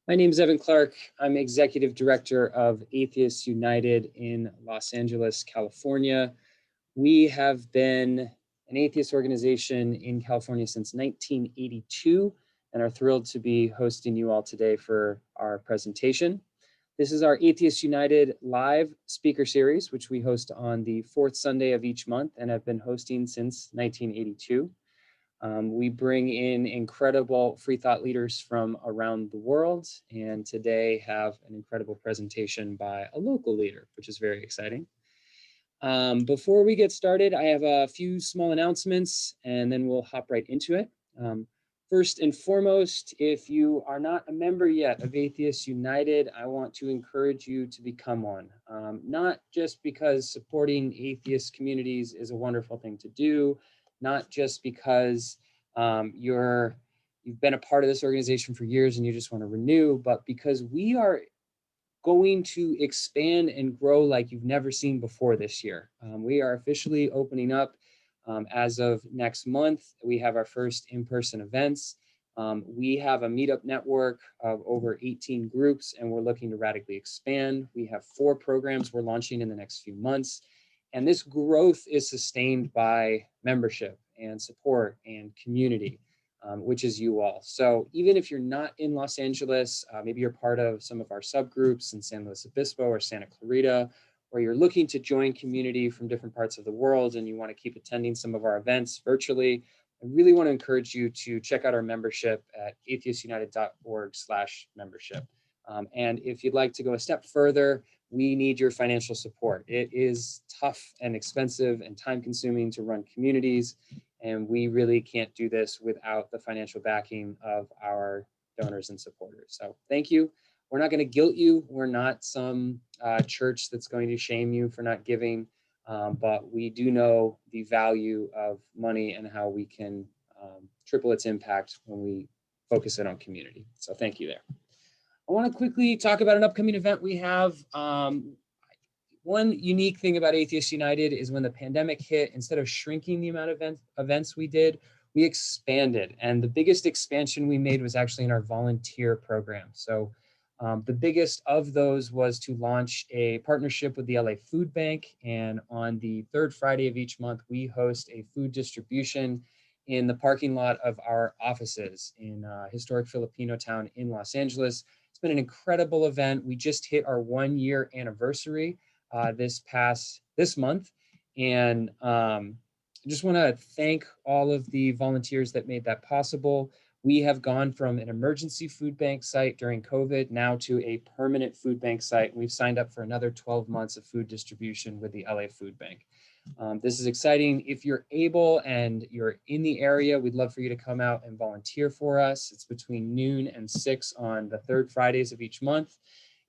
My name is Evan Clark. I'm Executive Director of Atheists United in Los Angeles, California. We have been an atheist organization in California since 1982 and are thrilled to be hosting you all today for our presentation. This is our Atheists United live speaker series, which we host on the fourth Sunday of each month and have been hosting since 1982. We bring in incredible free thought leaders from around the world, and today have an incredible presentation by a local leader, which is very exciting. Before we get started, I have a few small announcements, and then we'll hop right into it. First and foremost, if you are not a member yet of Atheists United, I want to encourage you to become one. Not just because supporting atheist communities is a wonderful thing to do, not just because you've been a part of this organization for years and you just want to renew, but because we are going to expand and grow like you've never seen before this year. We are officially opening up as of next month. We have our first in-person events. We have a meetup network of over 18 groups, and we're looking to radically expand. We have 4 programs we're launching in the next few months. And this growth is sustained by membership and support and community, which is you all. So even if you're not in Los Angeles, maybe you're part of some of our subgroups in San Luis Obispo or Santa Clarita, or you're looking to join community from different parts of the world and you want to keep attending some of our events virtually, I really want to encourage you to check out our membership at atheistunited.org/membership. And if you'd like to go a step further, we need your financial support. It is tough and expensive and time consuming to run communities, and we really can't do this without the financial backing of our donors and supporters. So thank you. We're not going to guilt you. We're not some church that's going to shame you for not giving, but we do know the value of money and how we can triple its impact when we focus it on community. So thank you there. I want to quickly talk about an upcoming event we have. One unique thing about Atheists United is when the pandemic hit, instead of shrinking the amount of events we did, we expanded. And the biggest expansion we made was actually in our volunteer program. So the biggest of those was to launch a partnership with the LA Food Bank. And on the third Friday of each month, we host a food distribution in the parking lot of our offices in historic Filipino town in Los Angeles. It's been an incredible event. We just hit our 1-year anniversary this month. And I just want to thank all of the volunteers that made that possible. We have gone from an emergency food bank site during COVID now to a permanent food bank site. We've signed up for another 12 months of food distribution with the LA Food Bank. This is exciting. If you're able and you're in the area, we'd love for you to come out and volunteer for us. It's between noon and 6 on the third Fridays of each month.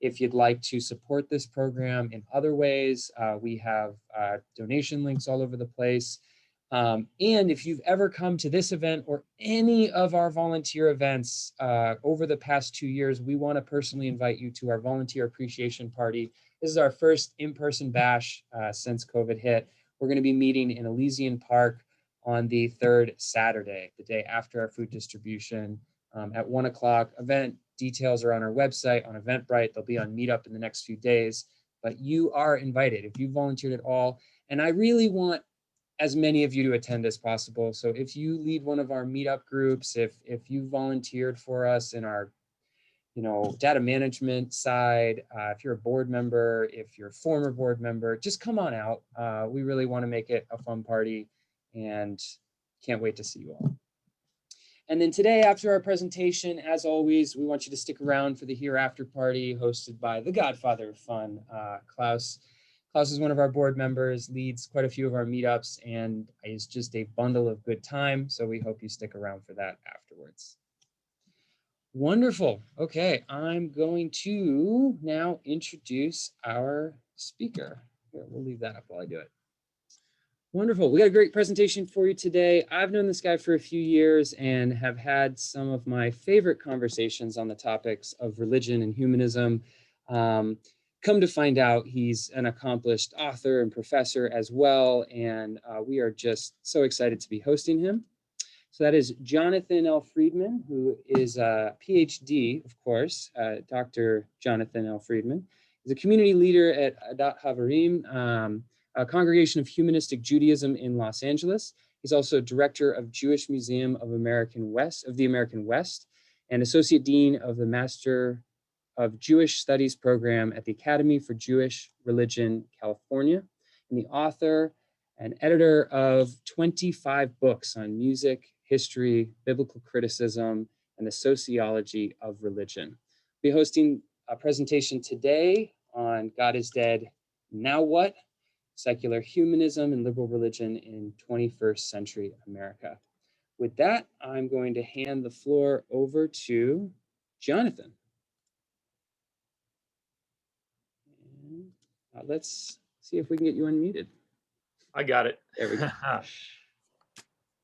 If you'd like to support this program in other ways, we have donation links all over the place. And if you've ever come to this event or any of our volunteer events over the past 2 years, we want to personally invite you to our volunteer appreciation party. This is our first in-person bash since COVID hit. We're going to be meeting in Elysian Park on the third Saturday, the day after our food distribution at 1 o'clock. Event details are on our website, on Eventbrite. They'll be on Meetup in the next few days, but you are invited if you volunteered at all. And I really want as many of you to attend as possible. So if you lead one of our Meetup groups, if you volunteered for us in our data management side, if you're a board member, if you're a former board member, just come on out. We really want to make it a fun party and can't wait to see you all. And then today, after our presentation, as always, we want you to stick around for the Hereafter party hosted by the godfather of fun, Klaus. Klaus is one of our board members, leads quite a few of our meetups, and is just a bundle of good time. So we hope you stick around for that afterwards. Wonderful. Okay, I'm going to now introduce our speaker. Here, we'll leave that up while I do it. Wonderful. We got a great presentation for you today. I've known this guy for a few years and have had some of my favorite conversations on the topics of religion and humanism. Come to find out, he's an accomplished author and professor as well, and we are just so excited to be hosting him. So that is Jonathan L. Friedmann, who is a Ph.D., of course, Dr. Jonathan L. Friedmann. He's a community leader at Adat Chaverim, a congregation of Humanistic Judaism in Los Angeles. He's also director of Jewish Museum of the American West, and associate dean of the Master of Jewish Studies program at the Academy for Jewish Religion, California, and the author and editor of 25 books on music, history, biblical criticism, and the sociology of religion. We'll be hosting a presentation today on God is Dead, Now What? Secular Humanism and Liberal Religion in 21st Century America. With that, I'm going to hand the floor over to Jonathan. Let's see if we can get you unmuted. I got it. There we go.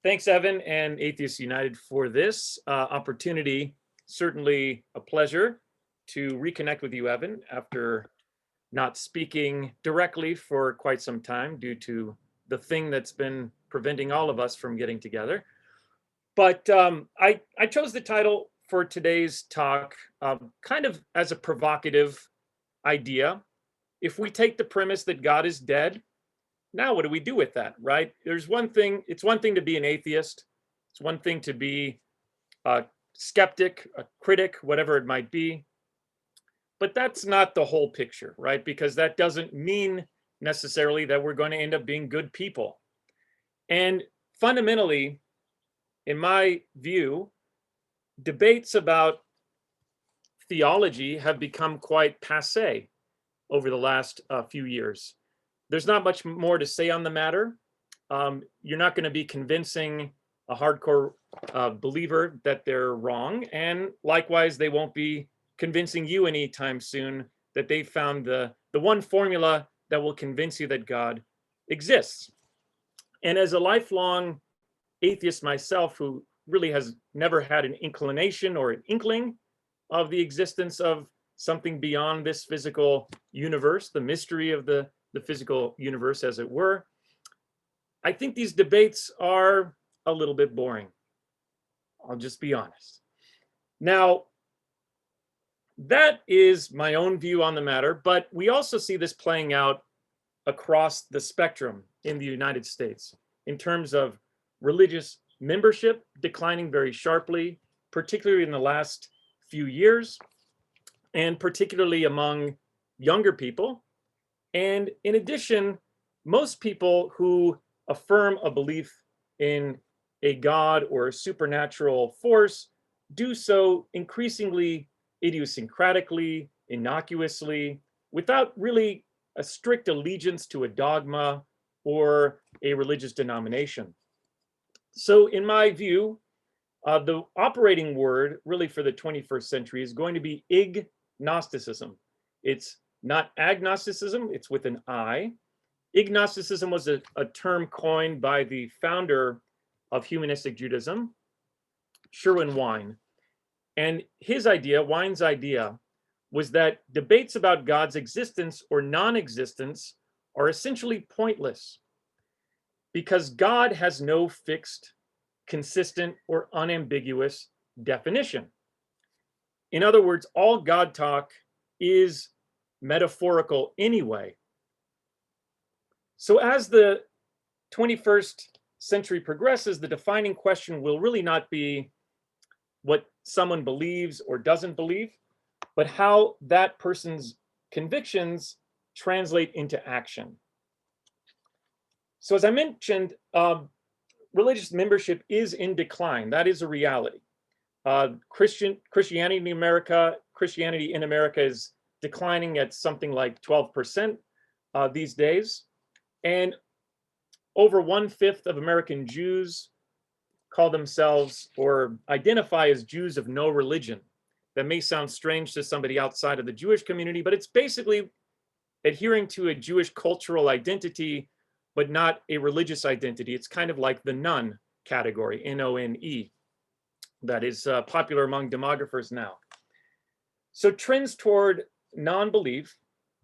Thanks, Evan and Atheists United, for this opportunity. Certainly a pleasure to reconnect with you, Evan, after not speaking directly for quite some time due to the thing that's been preventing all of us from getting together. But I chose the title for today's talk kind of as a provocative idea. If we take the premise that God is dead, now what do we do with that, right? It's one thing to be an atheist. It's one thing to be a skeptic, a critic, whatever it might be. But that's not the whole picture, right? Because that doesn't mean necessarily that we're going to end up being good people. And fundamentally, in my view, debates about theology have become quite passé over the last few years. There's not much more to say on the matter. You're not going to be convincing a hardcore believer that they're wrong. And likewise, they won't be convincing you anytime soon that they found the one formula that will convince you that God exists. And as a lifelong atheist myself, who really has never had an inclination or an inkling of the existence of something beyond this physical universe, the mystery of the physical universe, as it were, I think these debates are a little bit boring. I'll just be honest. Now, that is my own view on the matter, but we also see this playing out across the spectrum in the United States in terms of religious membership declining very sharply, particularly in the last few years, and particularly among younger people. And in addition, most people who affirm a belief in a God or a supernatural force do so increasingly idiosyncratically, innocuously, without really a strict allegiance to a dogma or a religious denomination. So in my view, the operating word really for the 21st century is going to be ignosticism. It's not agnosticism, it's with an I. Ignosticism was a term coined by the founder of Humanistic Judaism, Sherwin Wine. And his idea, Wine's idea, was that debates about God's existence or non-existence are essentially pointless because God has no fixed, consistent, or unambiguous definition. In other words, all God talk is metaphorical anyway. So as the 21st century progresses, the defining question will really not be what someone believes or doesn't believe, but how that person's convictions translate into action. So as I mentioned, religious membership is in decline. That is a reality. Christianity in America is declining at something like 12% these days. And over 1/5 of American Jews call themselves or identify as Jews of no religion. That may sound strange to somebody outside of the Jewish community, but it's basically adhering to a Jewish cultural identity, but not a religious identity. It's kind of like the none category, N-O-N-E, that is popular among demographers now. So trends toward non-belief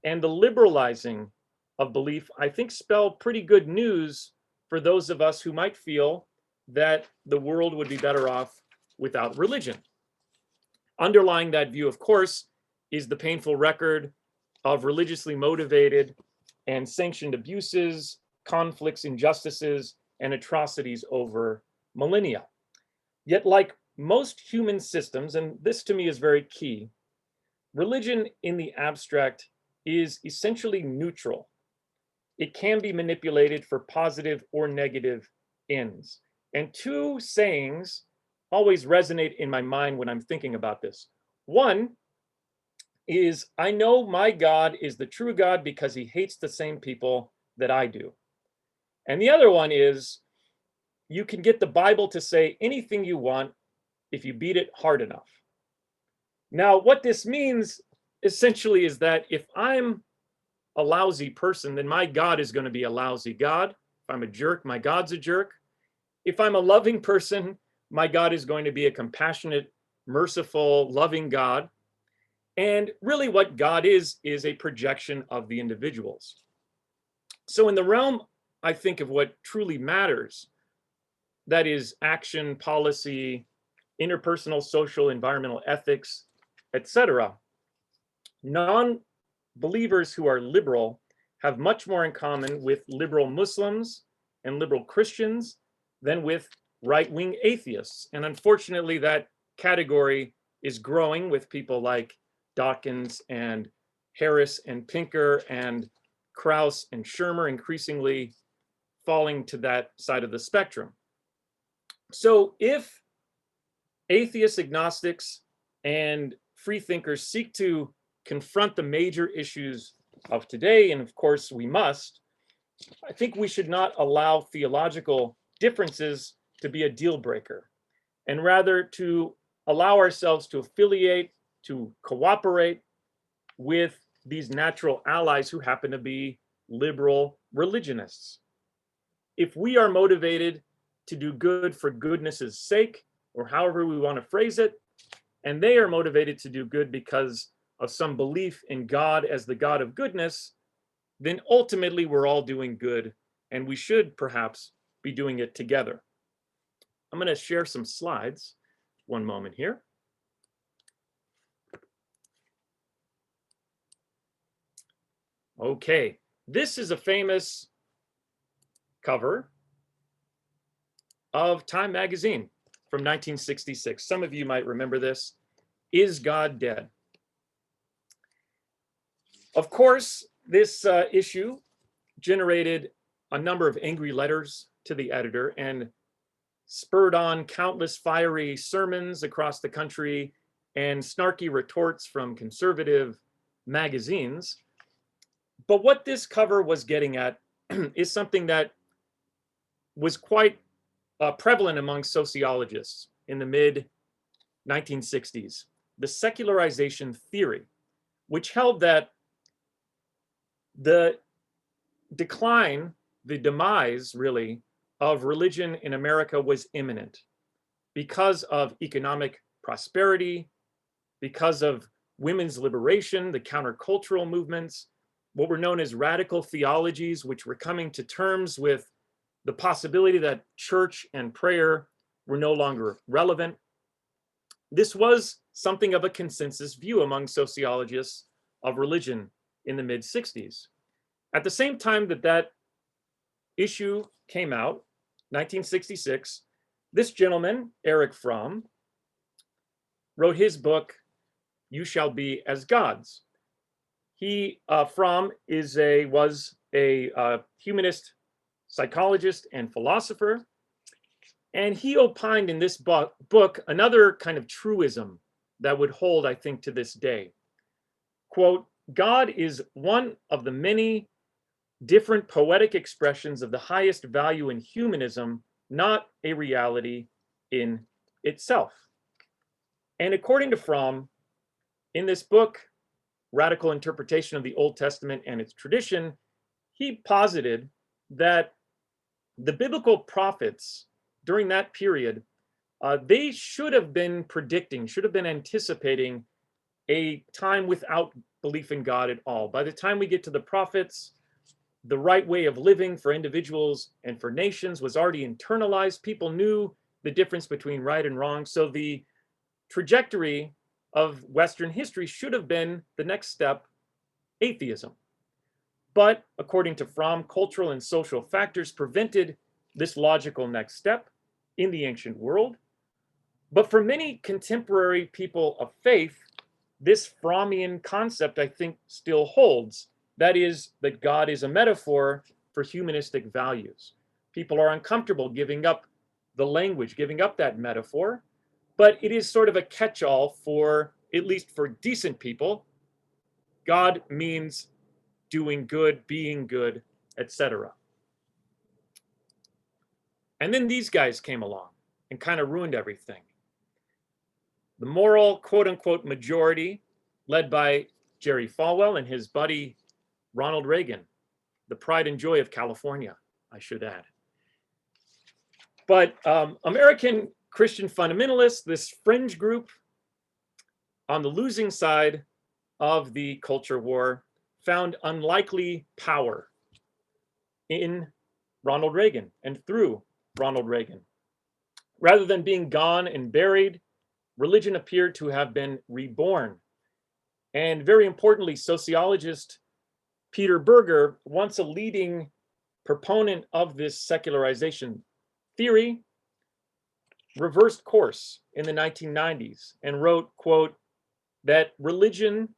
and the liberalizing of belief, I think, spell pretty good news for those of us who might feel that the world would be better off without religion. Underlying that view, of course, is the painful record of religiously motivated and sanctioned abuses, conflicts, injustices, and atrocities over millennia. Yet, like most human systems, and this to me is very key, religion in the abstract is essentially neutral. It can be manipulated for positive or negative ends. And two sayings always resonate in my mind when I'm thinking about this. One is, I know my God is the true God because he hates the same people that I do. And the other one is, you can get the Bible to say anything you want if you beat it hard enough. Now, what this means essentially is that if I'm a lousy person, then my God is going to be a lousy God. If I'm a jerk, my God's a jerk. If I'm a loving person, my God is going to be a compassionate, merciful, loving God. And really what God is a projection of the individuals. So in the realm, I think, of what truly matters, that is action, policy, interpersonal, social, environmental ethics, etc., non-believers who are liberal have much more in common with liberal Muslims and liberal Christians than with right-wing atheists. And unfortunately, that category is growing with people like Dawkins and Harris and Pinker and Krauss and Shermer increasingly falling to that side of the spectrum. So if atheists, agnostics, and free thinkers seek to confront the major issues of today, and of course we must, I think we should not allow theological differences to be a deal breaker, and rather to allow ourselves to affiliate, to cooperate with these natural allies who happen to be liberal religionists. If we are motivated to do good for goodness' sake, or however we want to phrase it, and they are motivated to do good because of some belief in God as the God of goodness, then ultimately we're all doing good, and we should perhaps be doing it together. I'm going to share some slides. One moment here. Okay, this is a famous cover of Time magazine from 1966. Some of you might remember this. Is God dead? Of course, this issue generated a number of angry letters to the editor and spurred on countless fiery sermons across the country and snarky retorts from conservative magazines. But what this cover was getting at is something that was quite prevalent among sociologists in the mid-1960s, the secularization theory, which held that the decline, the demise, really, of religion in America was imminent because of economic prosperity, because of women's liberation, the countercultural movements, what were known as radical theologies, which were coming to terms with the possibility that church and prayer were no longer relevant. This was something of a consensus view among sociologists of religion in the mid-60s. At the same time that that issue came out, 1966, this gentleman, Erich Fromm, wrote his book, You Shall Be as Gods. Fromm was a humanist psychologist and philosopher, and he opined in this book another kind of truism that would hold, I think, to this day. Quote, God is one of the many different poetic expressions of the highest value in humanism, not a reality in itself. And according to Fromm, in this book, Radical Interpretation of the Old Testament and Its Tradition, he posited that the biblical prophets during that period, they should have been predicting, should have been anticipating a time without belief in God at all. By the time we get to the prophets, the right way of living for individuals and for nations was already internalized. People knew the difference between right and wrong. So the trajectory of Western history should have been the next step, atheism. But according to Fromm, cultural and social factors prevented this logical next step in the ancient world. But for many contemporary people of faith, this Frommian concept, I think, still holds. That is, that God is a metaphor for humanistic values. People are uncomfortable giving up the language, giving up that metaphor, but it is sort of a catch-all for, at least for decent people. God means doing good, being good, etc. And then these guys came along and kind of ruined everything. The moral, quote unquote, majority, led by Jerry Falwell and his buddy Ronald Reagan, the pride and joy of California, I should add. But American Christian fundamentalists, this fringe group on the losing side of the culture war, found unlikely power in Ronald Reagan and through Ronald Reagan. Rather than being gone and buried, religion appeared to have been reborn. And very importantly, sociologist Peter Berger, once a leading proponent of this secularization theory, reversed course in the 1990s and wrote, quote, that religion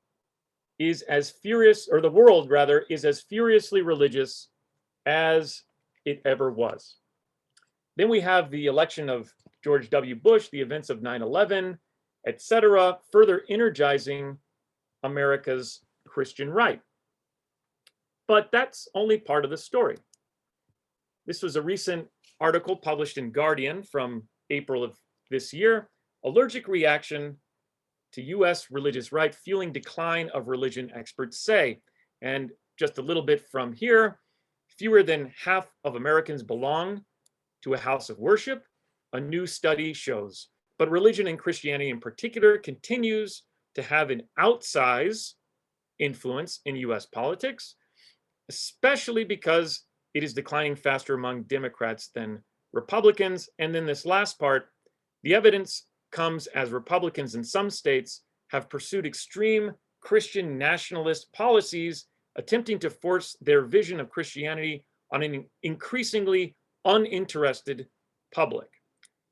is as furious, or the world rather, is as furiously religious as it ever was. Then we have the election of George W. Bush, the events of 9/11, etc., further energizing America's Christian right. But that's only part of the story. This was a recent article published in Guardian from April of this year, allergic reaction to US religious right fueling decline of religion, experts say. And just a little bit from here, fewer than half of Americans belong to a house of worship, a new study shows. But religion and Christianity in particular continues to have an outsized influence in US politics, especially because it is declining faster among Democrats than Republicans. And then this last part, the evidence comes as Republicans in some states have pursued extreme Christian nationalist policies, attempting to force their vision of Christianity on an increasingly uninterested public.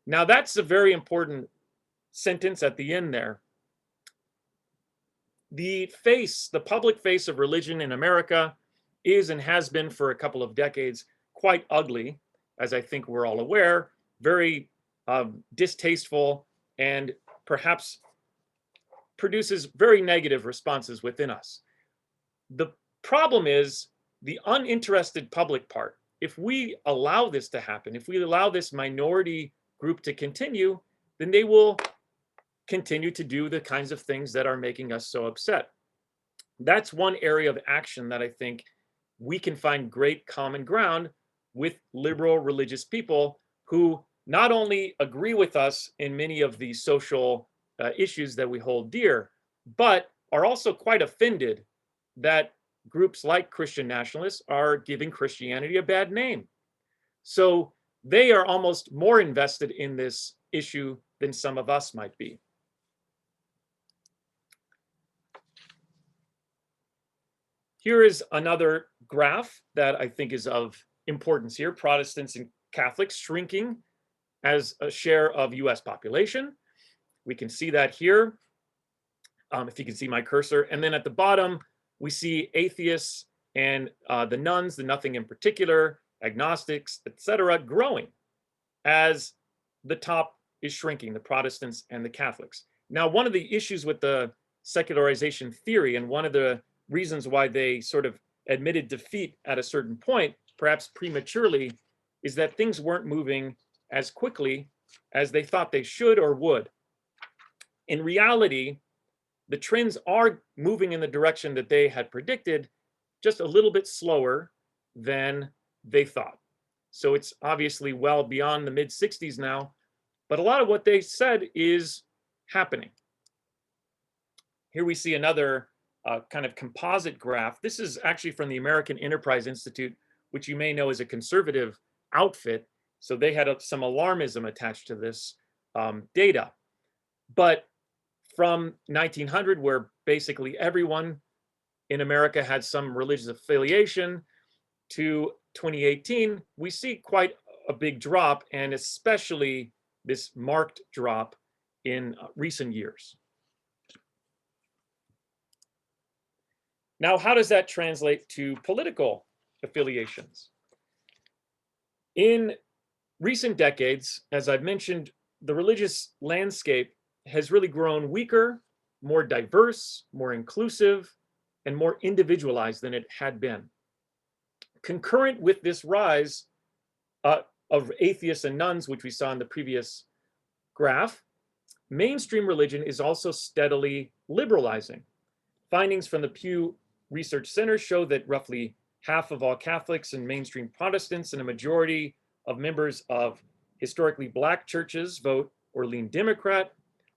Now, that's a very important sentence at the end there. The public face of religion in America is and has been for a couple of decades quite ugly, as I think we're all aware, very distasteful, and perhaps produces very negative responses within us. The problem is the uninterested public part. If we allow this to happen, if we allow this minority group to continue, then they will continue to do the kinds of things that are making us so upset. That's one area of action that I think we can find great common ground with liberal religious people who not only agree with us in many of the social issues that we hold dear, but are also quite offended that groups like Christian nationalists are giving Christianity a bad name. So they are almost more invested in this issue than some of us might be. Here is another graph that I think is of importance here. Protestants and Catholics shrinking as a share of US population. We can see that here, if you can see my cursor. And then at the bottom, we see atheists and the nones, the nothing in particular, agnostics, etc., growing as the top is shrinking, the Protestants and the Catholics. Now, one of the issues with the secularization theory, and one of the reasons why they sort of admitted defeat at a certain point, perhaps prematurely, is that things weren't moving as quickly as they thought they should or would. In reality, the trends are moving in the direction that they had predicted, just a little bit slower than they thought. So it's obviously well beyond the mid-60s now, but a lot of what they said is happening. Here we see another kind of composite graph. This is actually from the American Enterprise Institute, which you may know is a conservative outfit. So they had some alarmism attached to this data. But from 1900, where basically everyone in America had some religious affiliation, to 2018, we see quite a big drop, and especially this marked drop in recent years. Now, how does that translate to political affiliations? In recent decades, as I've mentioned, the religious landscape has really grown weaker, more diverse, more inclusive, and more individualized than it had been. Concurrent with this rise of atheists and nuns, which we saw in the previous graph, mainstream religion is also steadily liberalizing. Findings from the Pew Research Center show that roughly half of all Catholics and mainstream Protestants and a majority of members of historically Black churches vote or lean Democrat,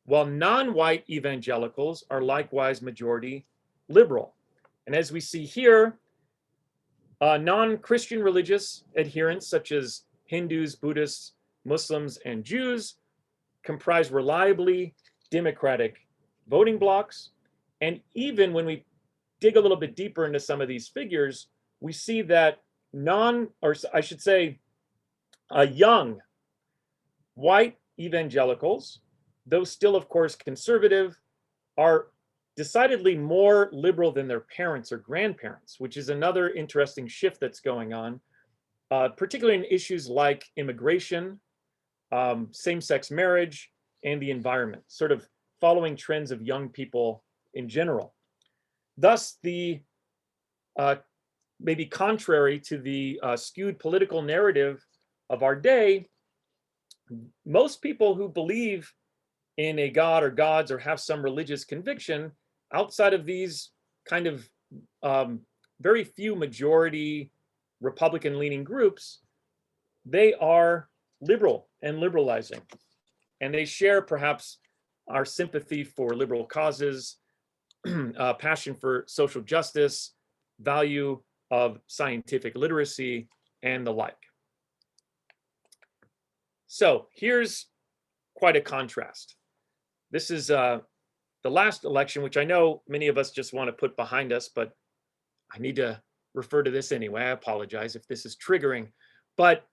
while non-white evangelicals are likewise majority liberal. And as we see here, non-Christian religious adherents such as Hindus, Buddhists, Muslims, and Jews comprise reliably Democratic voting blocs. And even when we dig a little bit deeper into some of these figures, we see that young white evangelicals, though still, of course, conservative, are decidedly more liberal than their parents or grandparents, which is another interesting shift that's going on, particularly in issues like immigration, same-sex marriage, and the environment, sort of following trends of young people in general. Thus, maybe contrary to the skewed political narrative of our day, most people who believe in a god or gods or have some religious conviction outside of these kind of very few majority Republican-leaning groups, they are liberal and liberalizing. And they share perhaps our sympathy for liberal causes, passion for social justice, value of scientific literacy, and the like. So here's quite a contrast. This is the last election, which I know many of us just want to put behind us, but I need to refer to this anyway. I apologize if this is triggering. But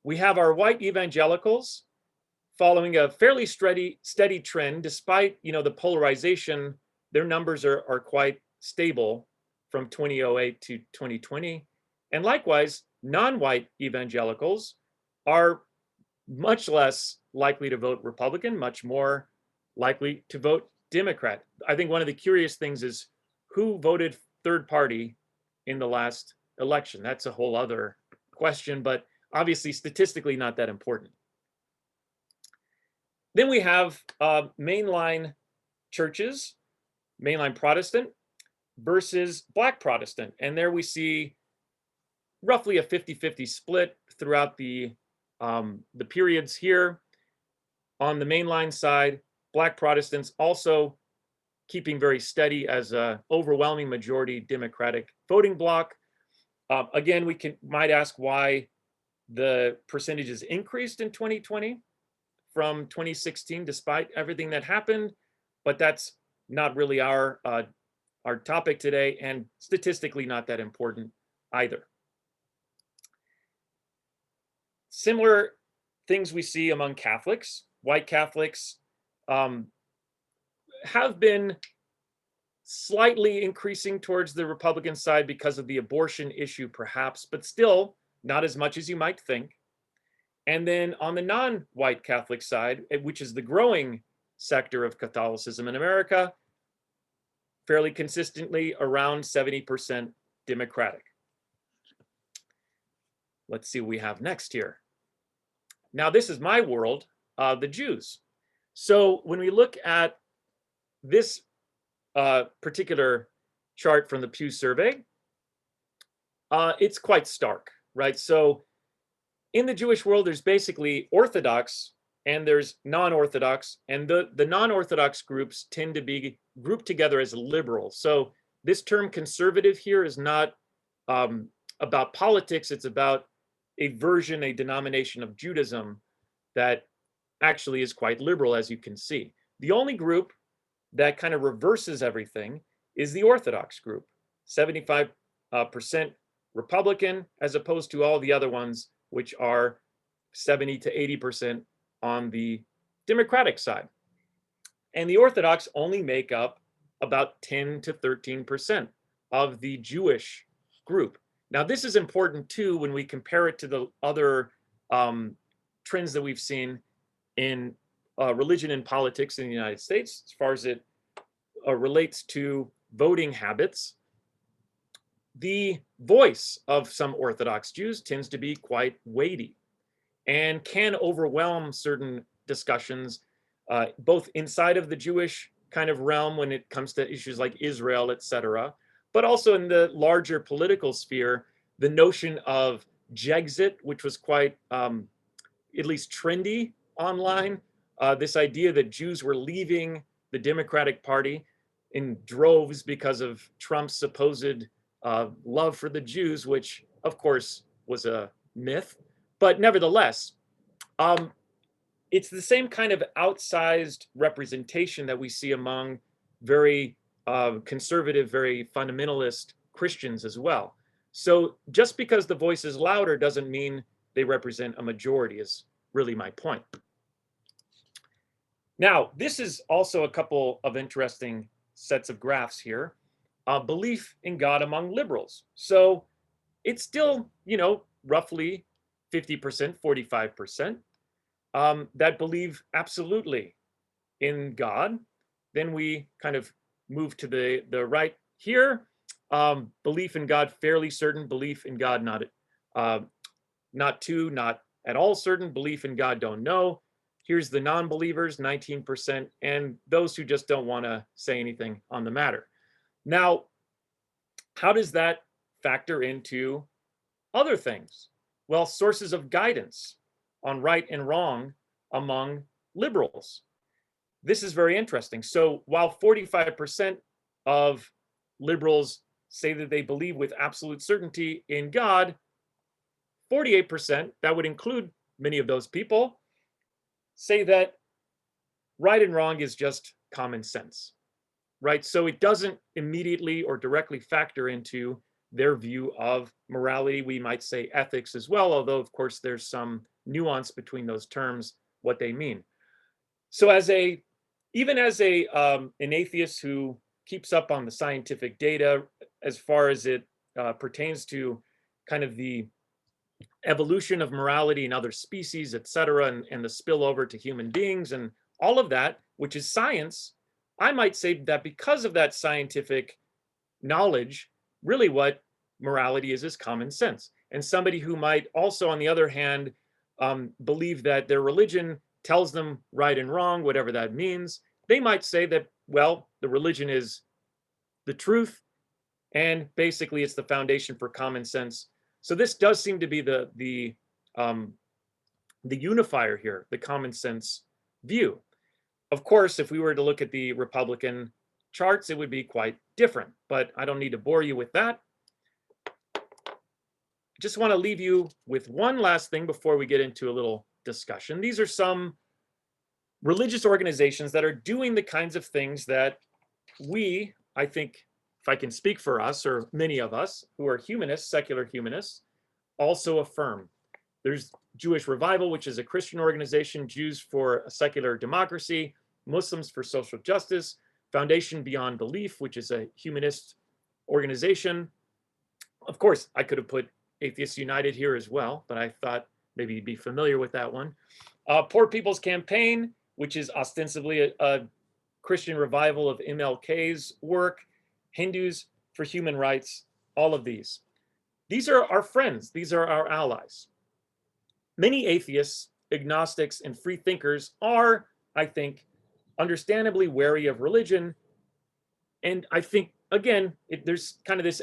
we have our white evangelicals following a fairly steady trend, despite the polarization. Their numbers are quite stable from 2008 to 2020. And likewise, non-white evangelicals are much less likely to vote Republican, much more likely to vote Democrat. I think one of the curious things is who voted third party in the last election. That's a whole other question, but obviously statistically not that important. Then we have mainline churches, mainline Protestant versus Black Protestant. And there we see roughly a 50-50 split throughout the periods here. On the mainline side, Black Protestants also keeping very steady as an overwhelming majority Democratic voting bloc. Again, we might ask why the percentages increased in 2020 from 2016, despite everything that happened, but that's not really our topic today, and statistically not that important either. Similar things we see among Catholics. White Catholics have been slightly increasing towards the Republican side because of the abortion issue, perhaps, but still not as much as you might think. And then on the non-white Catholic side, which is the growing sector of Catholicism in America, fairly consistently around 70% Democratic. Let's see what we have next here. Now, this is my world, the Jews. So when we look at this particular chart from the Pew survey, it's quite stark, right? So in the Jewish world, there's basically Orthodox and there's non-Orthodox, and the non-Orthodox groups tend to be grouped together as liberal. So this term conservative here is not about politics. It's about a version, a denomination of Judaism that actually is quite liberal, as you can see. The only group that kind of reverses everything is the Orthodox group, 75% Republican, as opposed to all the other ones, which are 70 to 80% on the Democratic side. And the Orthodox only make up about 10 to 13% of the Jewish group. Now, this is important too when we compare it to the other trends that we've seen in religion and politics in the United States, as far as it relates to voting habits. The voice of some Orthodox Jews tends to be quite weighty and can overwhelm certain discussions, both inside of the Jewish kind of realm when it comes to issues like Israel, etc., but also in the larger political sphere, the notion of Jexit, which was quite at least trendy online, this idea that Jews were leaving the Democratic Party in droves because of Trump's supposed love for the Jews, which of course was a myth, but nevertheless, it's the same kind of outsized representation that we see among very conservative, very fundamentalist Christians as well. So just because the voice is louder doesn't mean they represent a majority, is really my point. Now, this is also a couple of interesting sets of graphs here. Belief in God among liberals. So it's still, roughly 50%, 45% that believe absolutely in God. Then we kind of move to the right here. Belief in God fairly certain, belief in God not at all certain, belief in God don't know. Here's the non-believers, 19%, and those who just don't want to say anything on the matter. Now, how does that factor into other things? Well, sources of guidance on right and wrong among liberals. This is very interesting. So while 45% of liberals say that they believe with absolute certainty in God, 48%, that would include many of those people, say that right and wrong is just common sense, right? So it doesn't immediately or directly factor into their view of morality. We might say ethics as well, although of course there's some nuance between those terms, what they mean. So even as an atheist who keeps up on the scientific data as far as it pertains to kind of the evolution of morality in other species, et cetera, and the spillover to human beings and all of that, which is science, I might say that because of that scientific knowledge, really what morality is common sense. And somebody who might also, on the other hand, believe that their religion tells them right and wrong, whatever that means, they might say that, well, the religion is the truth, and basically it's the foundation for common sense. So this does seem to be the unifier here, the common sense view. Of course, if we were to look at the Republican charts, it would be quite different, but I don't need to bore you with that. Just want to leave you with one last thing before we get into a little discussion. These are some religious organizations that are doing the kinds of things that we, I think, if I can speak for us, or many of us who are humanists, secular humanists, also affirm. There's Jewish Revival, which is a Christian organization, Jews for a Secular Democracy, Muslims for Social Justice, Foundation Beyond Belief, which is a humanist organization. Of course, I could have put Atheists United here as well, but I thought maybe you'd be familiar with that one. Poor People's Campaign, which is ostensibly a Christian revival of MLK's work, Hindus for Human Rights, all of these. These are our friends. These are our allies. Many atheists, agnostics, and free thinkers are, I think, understandably wary of religion. And I think, again, there's kind of this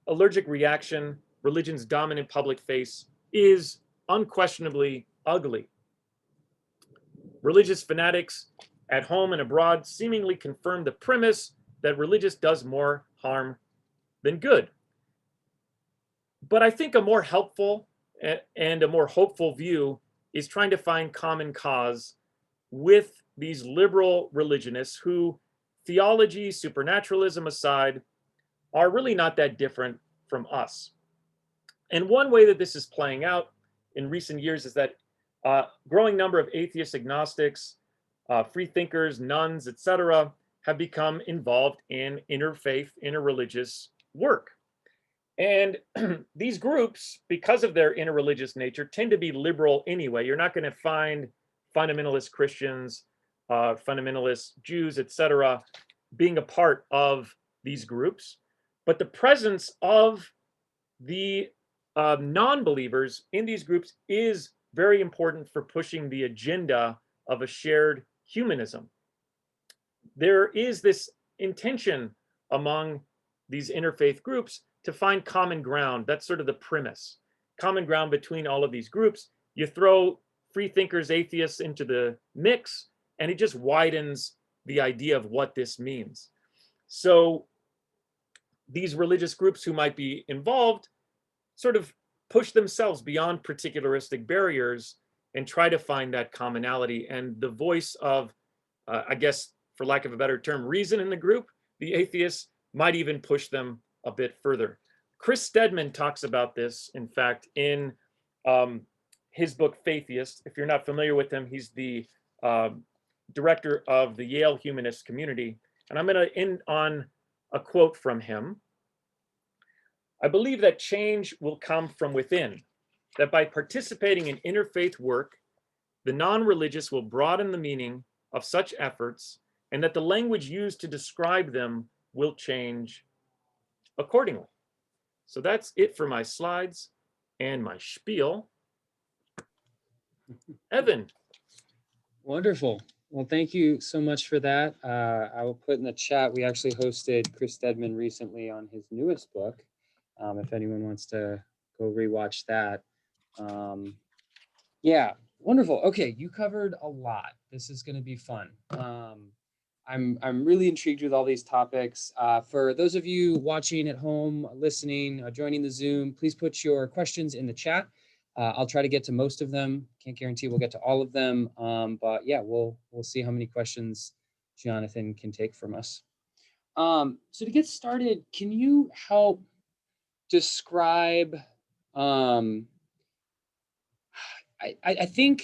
allergic reaction. Religion's dominant public face is unquestionably ugly. Religious fanatics at home and abroad seemingly confirm the premise that religious does more harm than good. But I think a more helpful and a more hopeful view is trying to find common cause with these liberal religionists who, theology, supernaturalism aside, are really not that different from us. And one way that this is playing out in recent years is that a growing number of atheists, agnostics, free thinkers, nuns, etc., have become involved in interfaith, interreligious work. And these groups, because of their interreligious nature, tend to be liberal anyway. You're not going to find fundamentalist Christians, fundamentalist Jews, etc., being a part of these groups. But the presence of the non-believers in these groups is very important for pushing the agenda of a shared humanism. There is this intention among these interfaith groups to find common ground. That's sort of the premise. Common ground between all of these groups. You throw free thinkers, atheists into the mix, and it just widens the idea of what this means. So these religious groups who might be involved sort of push themselves beyond particularistic barriers and try to find that commonality. And the voice of, I guess, for lack of a better term, reason in the group, the atheists, might even push them a bit further. Chris Stedman talks about this, in fact, in his book, Faithiest. If you're not familiar with him, he's the director of the Yale Humanist community. And I'm going to end on a quote from him. I believe that change will come from within, that by participating in interfaith work, the non-religious will broaden the meaning of such efforts, and that the language used to describe them will change accordingly. So that's it for my slides and my spiel. Evan. Wonderful. Well, thank you so much for that. I will put in the chat, we actually hosted Chris Stedman recently on his newest book. If anyone wants to go rewatch that. Yeah, wonderful. Okay, you covered a lot. This is going to be fun. I'm really intrigued with all these topics. For those of you watching at home, listening, joining the Zoom, please put your questions in the chat. I'll try to get to most of them. Can't guarantee we'll get to all of them, but yeah, we'll see how many questions Jonathan can take from us. So to get started, can you help describe? I think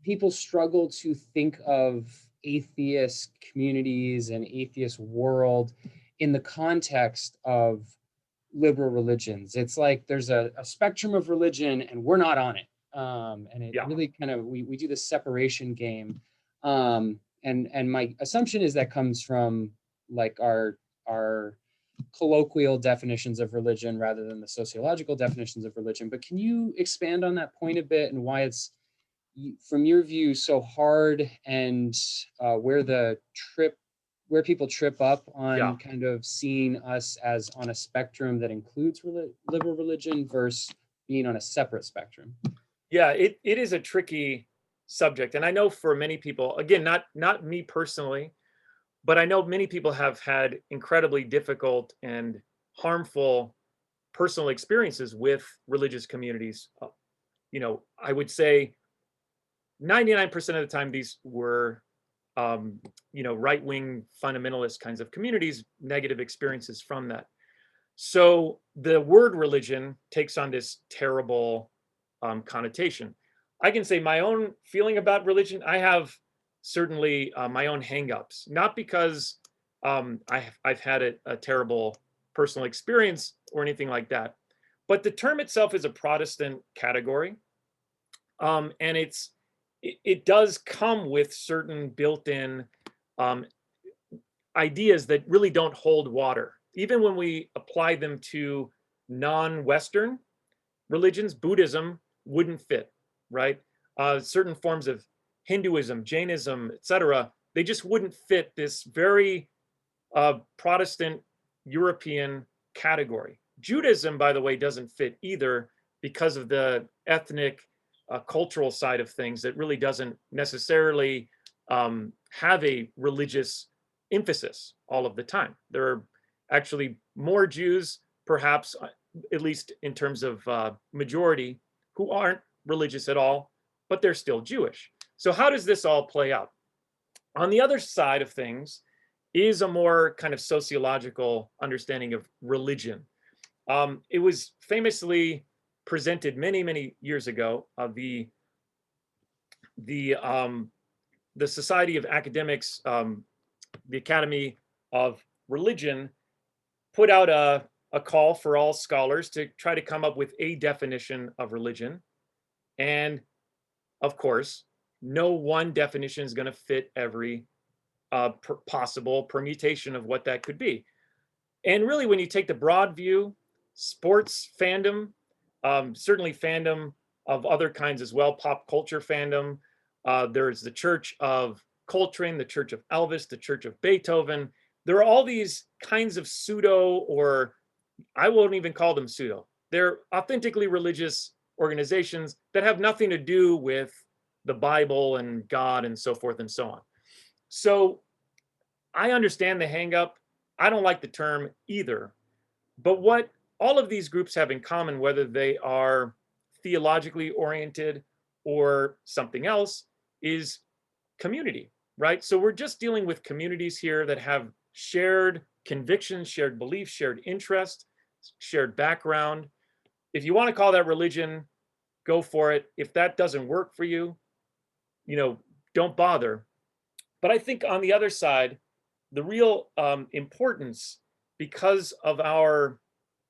people struggle to think of atheist communities and atheist world in the context of liberal religions. It's like there's a spectrum of religion and we're not on it. And it really kind of, we do this separation game. And my assumption is that comes from like our colloquial definitions of religion rather than the sociological definitions of religion. But can you expand on that point a bit and why it's, from your view, so hard, and where people trip up on kind of seeing us as on a spectrum that includes liberal religion versus being on a separate spectrum? Yeah, it is a tricky subject. And I know for many people, again, not me personally, but I know many people have had incredibly difficult and harmful personal experiences with religious communities. You know, I would say 99% of the time these were, you know, right-wing fundamentalist kinds of communities, negative experiences from that. So the word religion takes on this terrible connotation. I can say my own feeling about religion, I have certainly my own hangups, not because I've had a terrible personal experience or anything like that, but the term itself is a Protestant category, and it does come with certain built-in ideas that really don't hold water. Even when we apply them to non-Western religions, Buddhism wouldn't fit, right? Certain forms of Hinduism, Jainism, etc., they just wouldn't fit this very Protestant European category. Judaism, by the way, doesn't fit either because of the ethnic, cultural side of things that really doesn't necessarily have a religious emphasis all of the time. There are actually more Jews, perhaps, at least in terms of majority, who aren't religious at all, but they're still Jewish. So how does this all play out? On the other side of things is a more kind of sociological understanding of religion. It was famously presented many, many years ago. The Society of Academics, the Academy of Religion, put out a call for all scholars to try to come up with a definition of religion. And of course, no one definition is going to fit every possible permutation of what that could be. And really, when you take the broad view, sports fandom, certainly fandom of other kinds as well, pop culture fandom. There's the Church of Coltrane, the Church of Elvis, the Church of Beethoven. There are all these kinds of pseudo, or I won't even call them pseudo. They're authentically religious organizations that have nothing to do with the Bible and God and so forth and so on. So I understand the hang up. I don't like the term either. But what all of these groups have in common, whether they are theologically oriented or something else, is community, right? So we're just dealing with communities here that have shared convictions, shared beliefs, shared interest, shared background. If you want to call that religion, go for it. If that doesn't work for you, don't bother. But I think on the other side, the real importance, because of our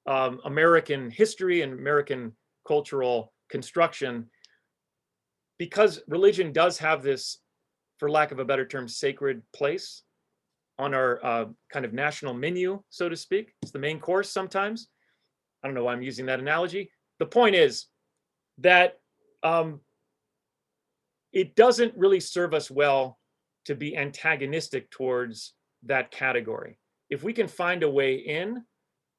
American history and American cultural construction, because religion does have this, for lack of a better term, sacred place on our kind of national menu, so to speak. It's the main course sometimes. I don't know why I'm using that analogy. The point is that it doesn't really serve us well to be antagonistic towards that category. If we can find a way in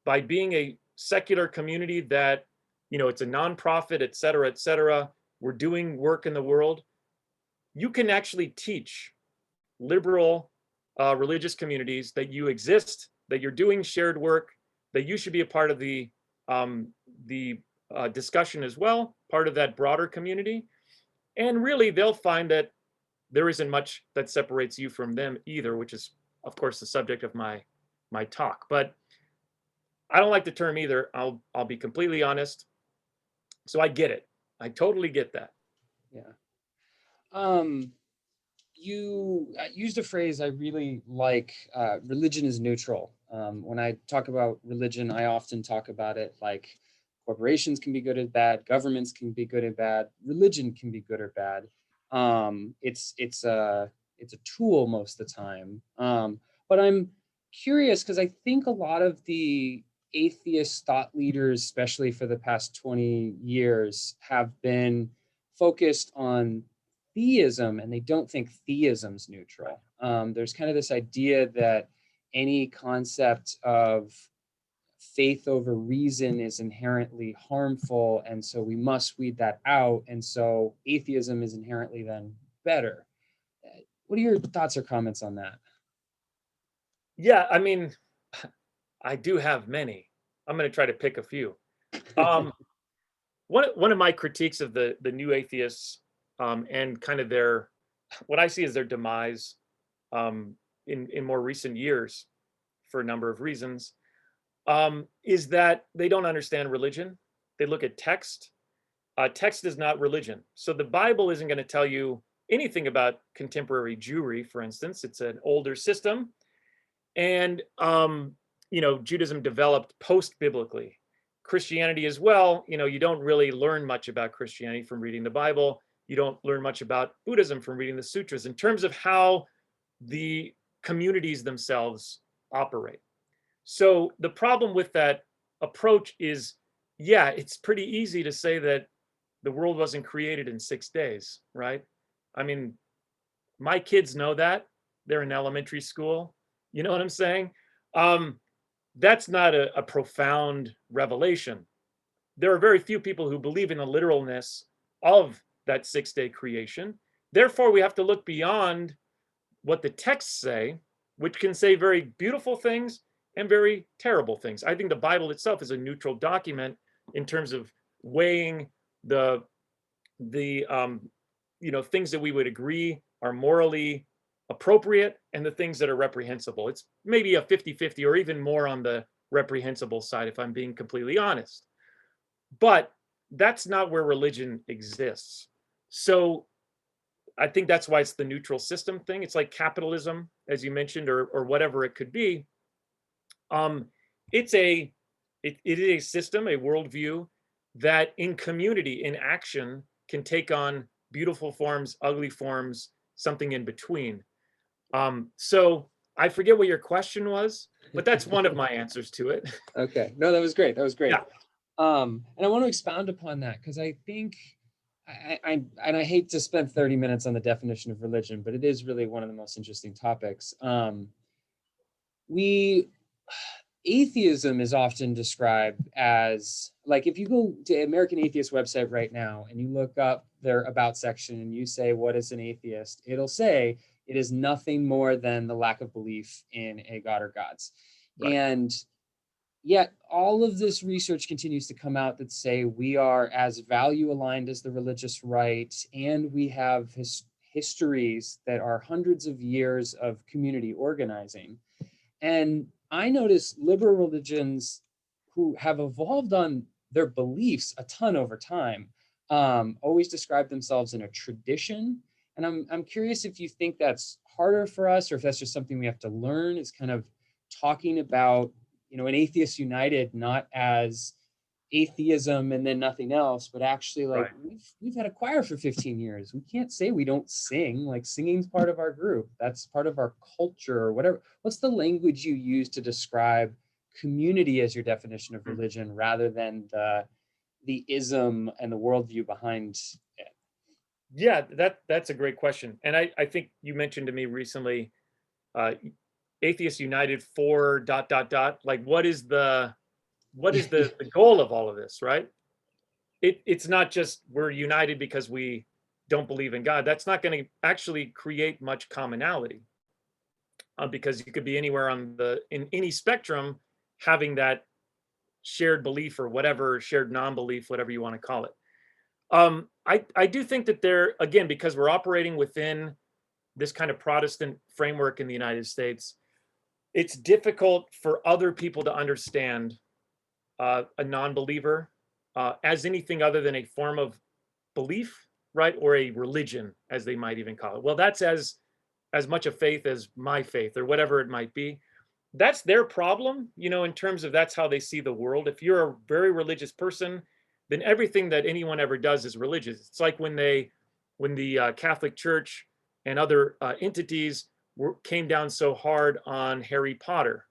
by being a secular community that, it's a nonprofit, et cetera, we're doing work in the world, you can actually teach liberal religious communities that you exist, that you're doing shared work, that you should be a part of the discussion as well, part of that broader community. And really, they'll find that there isn't much that separates you from them either, which is, of course, the subject of my talk. But I don't like the term either. I'll be completely honest. So I get it. I totally get that. Yeah. You used a phrase I really like, religion is neutral. When I talk about religion, I often talk about it like corporations can be good or bad, governments can be good or bad, religion can be good or bad. It's a tool most of the time. But I'm curious because I think a lot of the atheist thought leaders, especially for the past 20 years, have been focused on theism, and they don't think theism's neutral. There's kind of this idea that any concept of faith over reason is inherently harmful, and so we must weed that out, and so atheism is inherently then better. What are your thoughts or comments on that? Yeah, I mean, I do have many. I'm going to try to pick a few. One of my critiques of the new atheists, and kind of what I see as their demise in more recent years, for a number of reasons, is that they don't understand religion. They look at text. Text is not religion. So the Bible isn't going to tell you anything about contemporary Jewry, for instance. It's an older system. And, Judaism developed post-biblically. Christianity as well, you don't really learn much about Christianity from reading the Bible. You don't learn much about Buddhism from reading the sutras in terms of how the communities themselves operate. So the problem with that approach is, yeah, it's pretty easy to say that the world wasn't created in 6 days, right? I mean, my kids know that. They're in elementary school. You know what I'm saying? That's not a profound revelation. There are very few people who believe in the literalness of that 6-day creation. Therefore, we have to look beyond what the texts say which can say very beautiful things and very terrible things. I think the Bible itself is a neutral document in terms of weighing the things that we would agree are morally appropriate and the things that are reprehensible. It's maybe a 50-50 or even more on the reprehensible side, if I'm being completely honest. But that's not where religion exists. So I think that's why it's the neutral system thing. It's like capitalism, as you mentioned, or whatever it could be. It is a system, a worldview that in community, in action, can take on beautiful forms, ugly forms, something in between. So I forget what your question was, but that's one of my answers to it. Okay. No, that was great. That was great. Yeah. And I want to expound upon that because I think I hate to spend 30 minutes on the definition of religion, but it is really one of the most interesting topics. Atheism is often described as, like, if you go to American Atheist website right now and you look up their about section and you say, what is an atheist? It'll say it is nothing more than the lack of belief in a god or gods. Right. And yet all of this research continues to come out that say we are as value aligned as the religious right, and we have histories that are hundreds of years of community organizing. And I notice liberal religions who have evolved on their beliefs a ton over time always describe themselves in a tradition. And I'm curious if you think that's harder for us, or if that's just something we have to learn, is kind of talking about, an Atheists United not as atheism and then nothing else, but actually, like, Right. we've had a choir for 15 years. We can't say we don't sing. Like, singing's part of our group. That's part of our culture or whatever. What's the language you use to describe community as your definition of religion, rather than the ism and the worldview behind it? Yeah, that's a great question. And I think you mentioned to me recently, uh, Atheists United for ... Like, what is the goal of all of this, right? It's not just we're united because we don't believe in God. That's not going to actually create much commonality, because you could be anywhere in any spectrum having that shared belief or whatever, shared non-belief, whatever you want to call it. I do think that there, again, because we're operating within this kind of Protestant framework in the United States, it's difficult for other people to understand a non-believer as anything other than a form of belief, right? Or a religion, as they might even call it. Well, that's as much a faith as my faith, or whatever it might be. That's their problem, in terms of that's how they see the world. If you're a very religious person, then everything that anyone ever does is religious. It's like when the Catholic Church and other entities came down so hard on Harry Potter,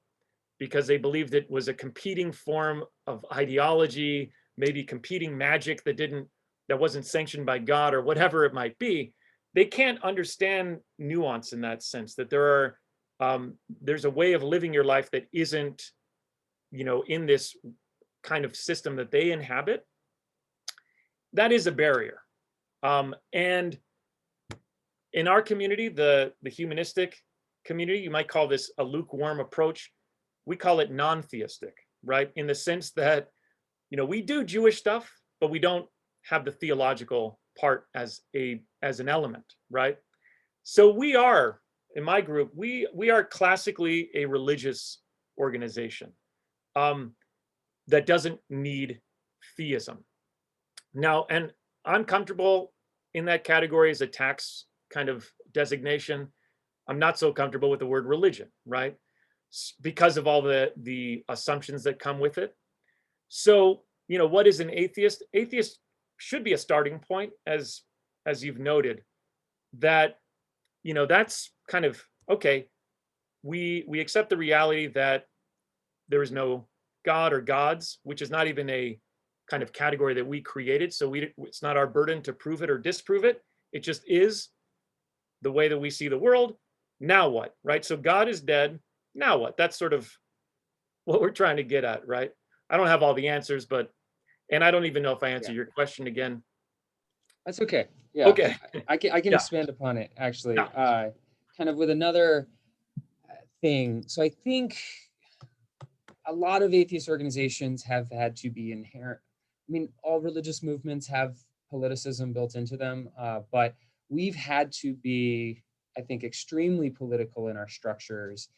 because they believed it was a competing form of ideology, maybe competing magic that wasn't sanctioned by God, or whatever it might be. They can't understand nuance in that sense, that there's a way of living your life that isn't, in this kind of system that they inhabit. That is a barrier. And in our community, the humanistic community, you might call this a lukewarm approach. We call it non-theistic, right? In the sense that, we do Jewish stuff, but we don't have the theological part as an element, right? So we are, in my group, we are classically a religious organization that doesn't need theism. Now, and I'm comfortable in that category as a tax kind of designation. I'm not so comfortable with the word religion, right? Because of all the assumptions that come with it. So, what is an atheist? Atheist should be a starting point, as you've noted, that, that's kind of, okay, we accept the reality that there is no God or gods, which is not even a kind of category that we created. So it's not our burden to prove it or disprove it. It just is the way that we see the world. Now what, right? So God is dead. Now what? That's sort of what we're trying to get at, right? I don't have all the answers, and I don't even know if I answered your question again. That's okay. Yeah. Okay. I can Yeah. expand upon it, actually. Yeah. Kind of with another thing. So I think a lot of atheist organizations have had to be inherent. I mean, all religious movements have politicism built into them, but we've had to be, I think, extremely political in our structures,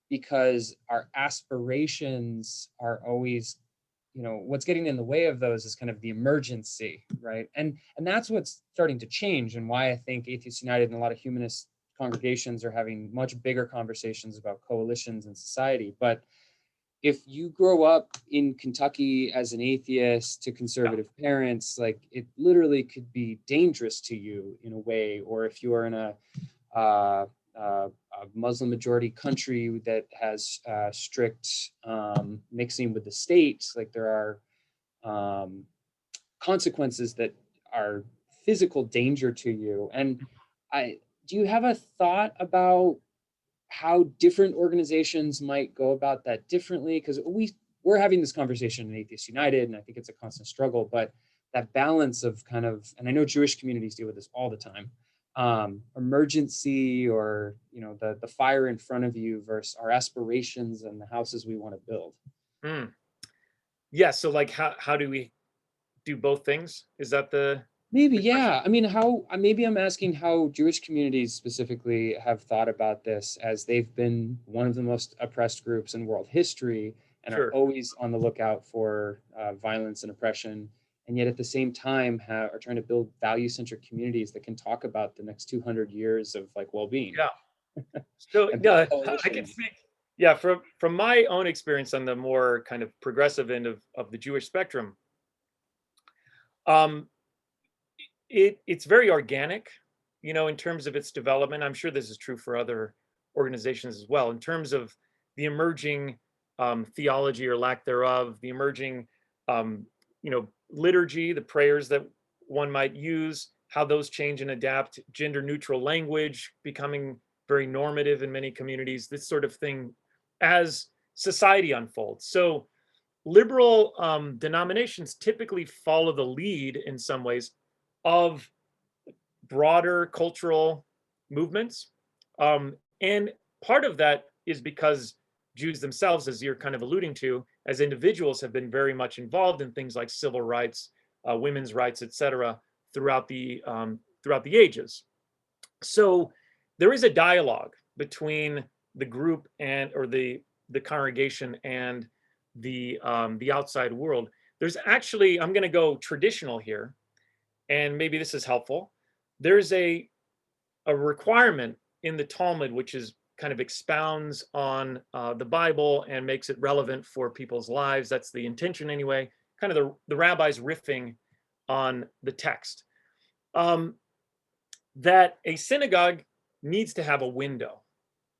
because our aspirations are always, what's getting in the way of those is kind of the emergency, right? And that's what's starting to change, and why I think Atheists United and a lot of humanist congregations are having much bigger conversations about coalitions in society. But if you grow up in Kentucky as an atheist to conservative parents, like, it literally could be dangerous to you in a way. Or if you are in a Muslim majority country that has strict mixing with the state, like, there are consequences that are physical danger to you. And do you have a thought about how different organizations might go about that differently? Because we're having this conversation in Atheists United, and I think it's a constant struggle, but that balance of kind of, and I know Jewish communities deal with this all the time, emergency, or the fire in front of you versus our aspirations and the houses we want to build. Yeah, so like how do we do both things? Is that Maybe, the question? yeah. I mean, maybe I'm asking how Jewish communities specifically have thought about this, as they've been one of the most oppressed groups in world history and are Sure. always on the lookout for violence and oppression, and yet at the same time are trying to build value-centric communities that can talk about the next 200 years of, like, well-being. Yeah. So And yeah, I can coalitions. speak. Yeah, from my own experience on the more kind of progressive end of the Jewish spectrum, um, it's very organic, in terms of its development. I'm sure this is true for other organizations as well. In terms of the emerging theology or lack thereof, the emerging, liturgy, the prayers that one might use, how those change and adapt, gender neutral language becoming very normative in many communities, this sort of thing as society unfolds. So liberal denominations typically follow the lead in some ways of broader cultural movements. And part of that is because Jews themselves, as you're kind of alluding to, as individuals, have been very much involved in things like civil rights, women's rights, etc., throughout the ages. So there is a dialogue between the group or the congregation and the outside world. There's actually, I'm going to go traditional here, and maybe this is helpful. There's a requirement in the Talmud which is kind of expounds on the Bible and makes it relevant for people's lives. That's the intention anyway. Kind of the rabbis riffing on the text. That a synagogue needs to have a window.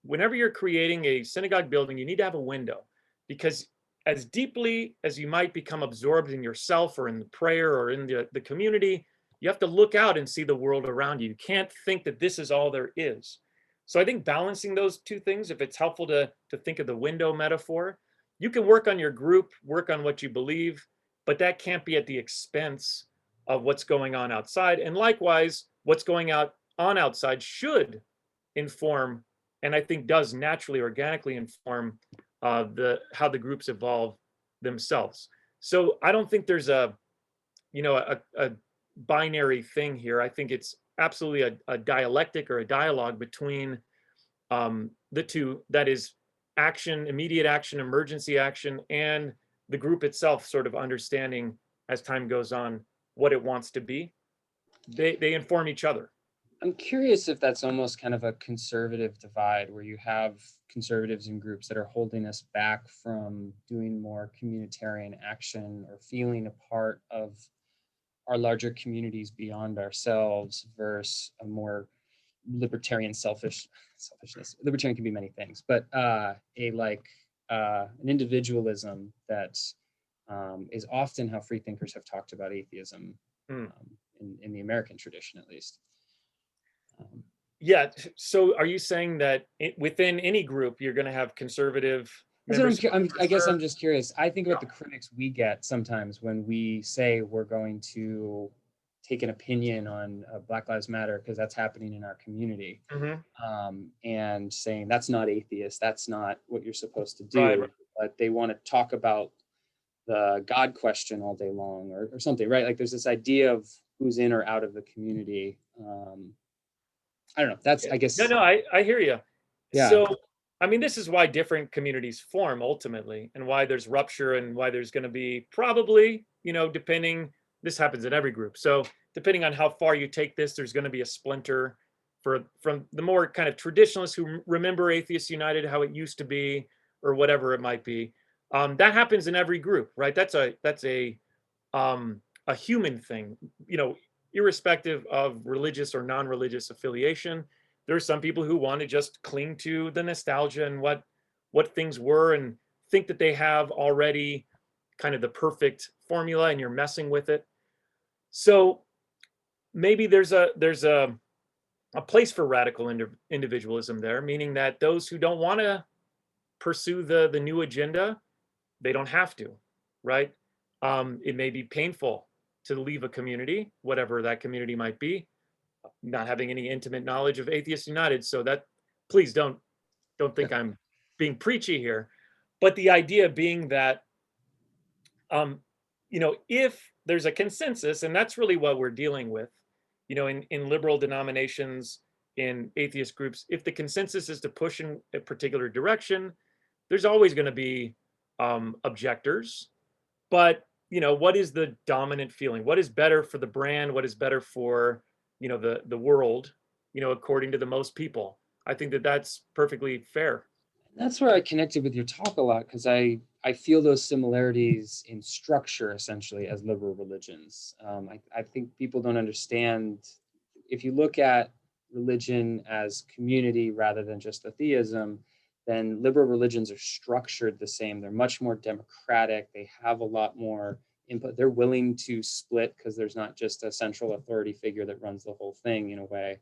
Whenever you're creating a synagogue building, you need to have a window, because as deeply as you might become absorbed in yourself or in the prayer or in the community, you have to look out and see the world around you. You can't think that this is all there is. So I think balancing those two things, if it's helpful to think of the window metaphor, you can work on your group, work on what you believe, but that can't be at the expense of what's going on outside. And likewise, what's going on outside should inform, and I think does naturally, organically inform how the groups evolve themselves. So I don't think there's a binary thing here. I think it's absolutely a dialectic or a dialogue between the two, that is action, immediate action, emergency action, and the group itself sort of understanding as time goes on what it wants to be. They inform each other. I'm curious if that's almost kind of a conservative divide, where you have conservatives and groups that are holding us back from doing more communitarian action or feeling a part of our larger communities beyond ourselves, versus a more libertarian selfishness. Libertarian can be many things, but an individualism that is often how free thinkers have talked about atheism, in the American tradition, at least. Yeah. So are you saying that within any group, you're going to have conservative members? I guess I'm just curious. I think about the critics we get sometimes when we say we're going to take an opinion on Black Lives Matter because that's happening in our community, and saying that's not atheist, that's not what you're supposed to do. Right. But they want to talk about the God question all day long, or something, right? Like there's this idea of who's in or out of the community. I don't know. That's, I guess, No, I hear you. yeah. So, I mean, this is why different communities form ultimately, and why there's rupture, and why there's going to be probably, depending, this happens in every group. So, depending on how far you take this, there's going to be a splinter from the more kind of traditionalists who remember Atheists United, how it used to be, or whatever it might be. That happens in every group, right? That's a human thing, irrespective of religious or non-religious affiliation. There are some people who want to just cling to the nostalgia and what things were, and think that they have already kind of the perfect formula, and you're messing with it. So maybe there's a place for radical individualism there, meaning that those who don't want to pursue the new agenda, they don't have to, right? It may be painful to leave a community, whatever that community might be, not having any intimate knowledge of Atheists United. So that, please don't think I'm being preachy here, but the idea being that, if there's a consensus, and that's really what we're dealing with, in liberal denominations, in atheist groups, if the consensus is to push in a particular direction, there's always going to be objectors. But what is the dominant feeling? What is better for the brand? What is better for the world? According to the most people. I think that that's perfectly fair. That's where I connected with your talk a lot, because I feel those similarities in structure essentially as liberal religions. I think people don't understand, if you look at religion as community rather than just a theism, then liberal religions are structured the same. They're much more democratic. They have a lot more input. They're willing to split because there's not just a central authority figure that runs the whole thing in a way.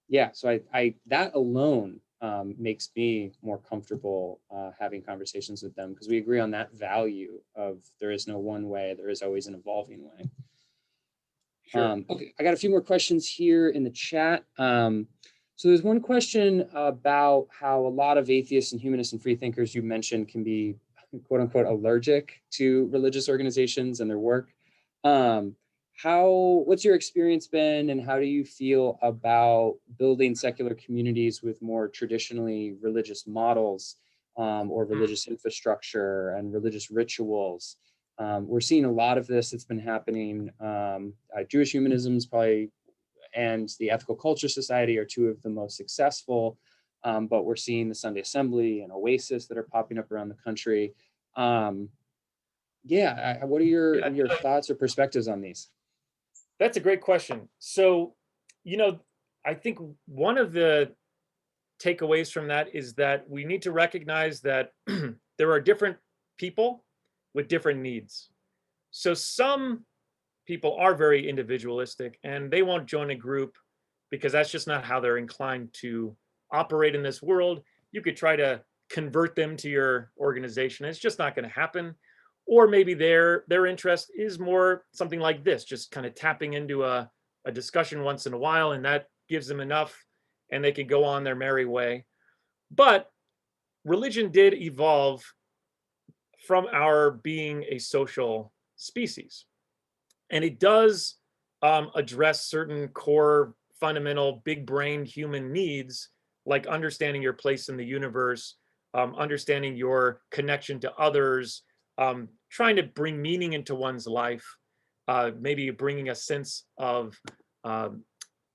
Yeah, so I that alone makes me more comfortable having conversations with them, because we agree on that value of there is no one way, there is always an evolving way. Sure. Okay, I got a few more questions here in the chat. So there's one question about how a lot of atheists and humanists and free thinkers you mentioned can be quote unquote allergic to religious organizations and their work. What's your experience been, and how do you feel about building secular communities with more traditionally religious models, or religious infrastructure and religious rituals? We're seeing a lot of this. It's been happening. Jewish humanism is probably, and the Ethical Culture Society are two of the most successful, but we're seeing the Sunday Assembly and Oasis that are popping up around the country. Yeah, what are your thoughts or perspectives on these? That's a great question. So, I think one of the takeaways from that is that we need to recognize that there are different people with different needs. So some people are very individualistic, and they won't join a group because that's just not how they're inclined to operate in this world. You could try to convert them to your organization. It's just not going to happen. Or maybe their interest is more something like this, just kind of tapping into a discussion once in a while, and that gives them enough, and they can go on their merry way. But religion did evolve from our being a social species, and it does address certain core, fundamental, big-brained human needs, like understanding your place in the universe, understanding your connection to others, trying to bring meaning into one's life, maybe bringing a sense of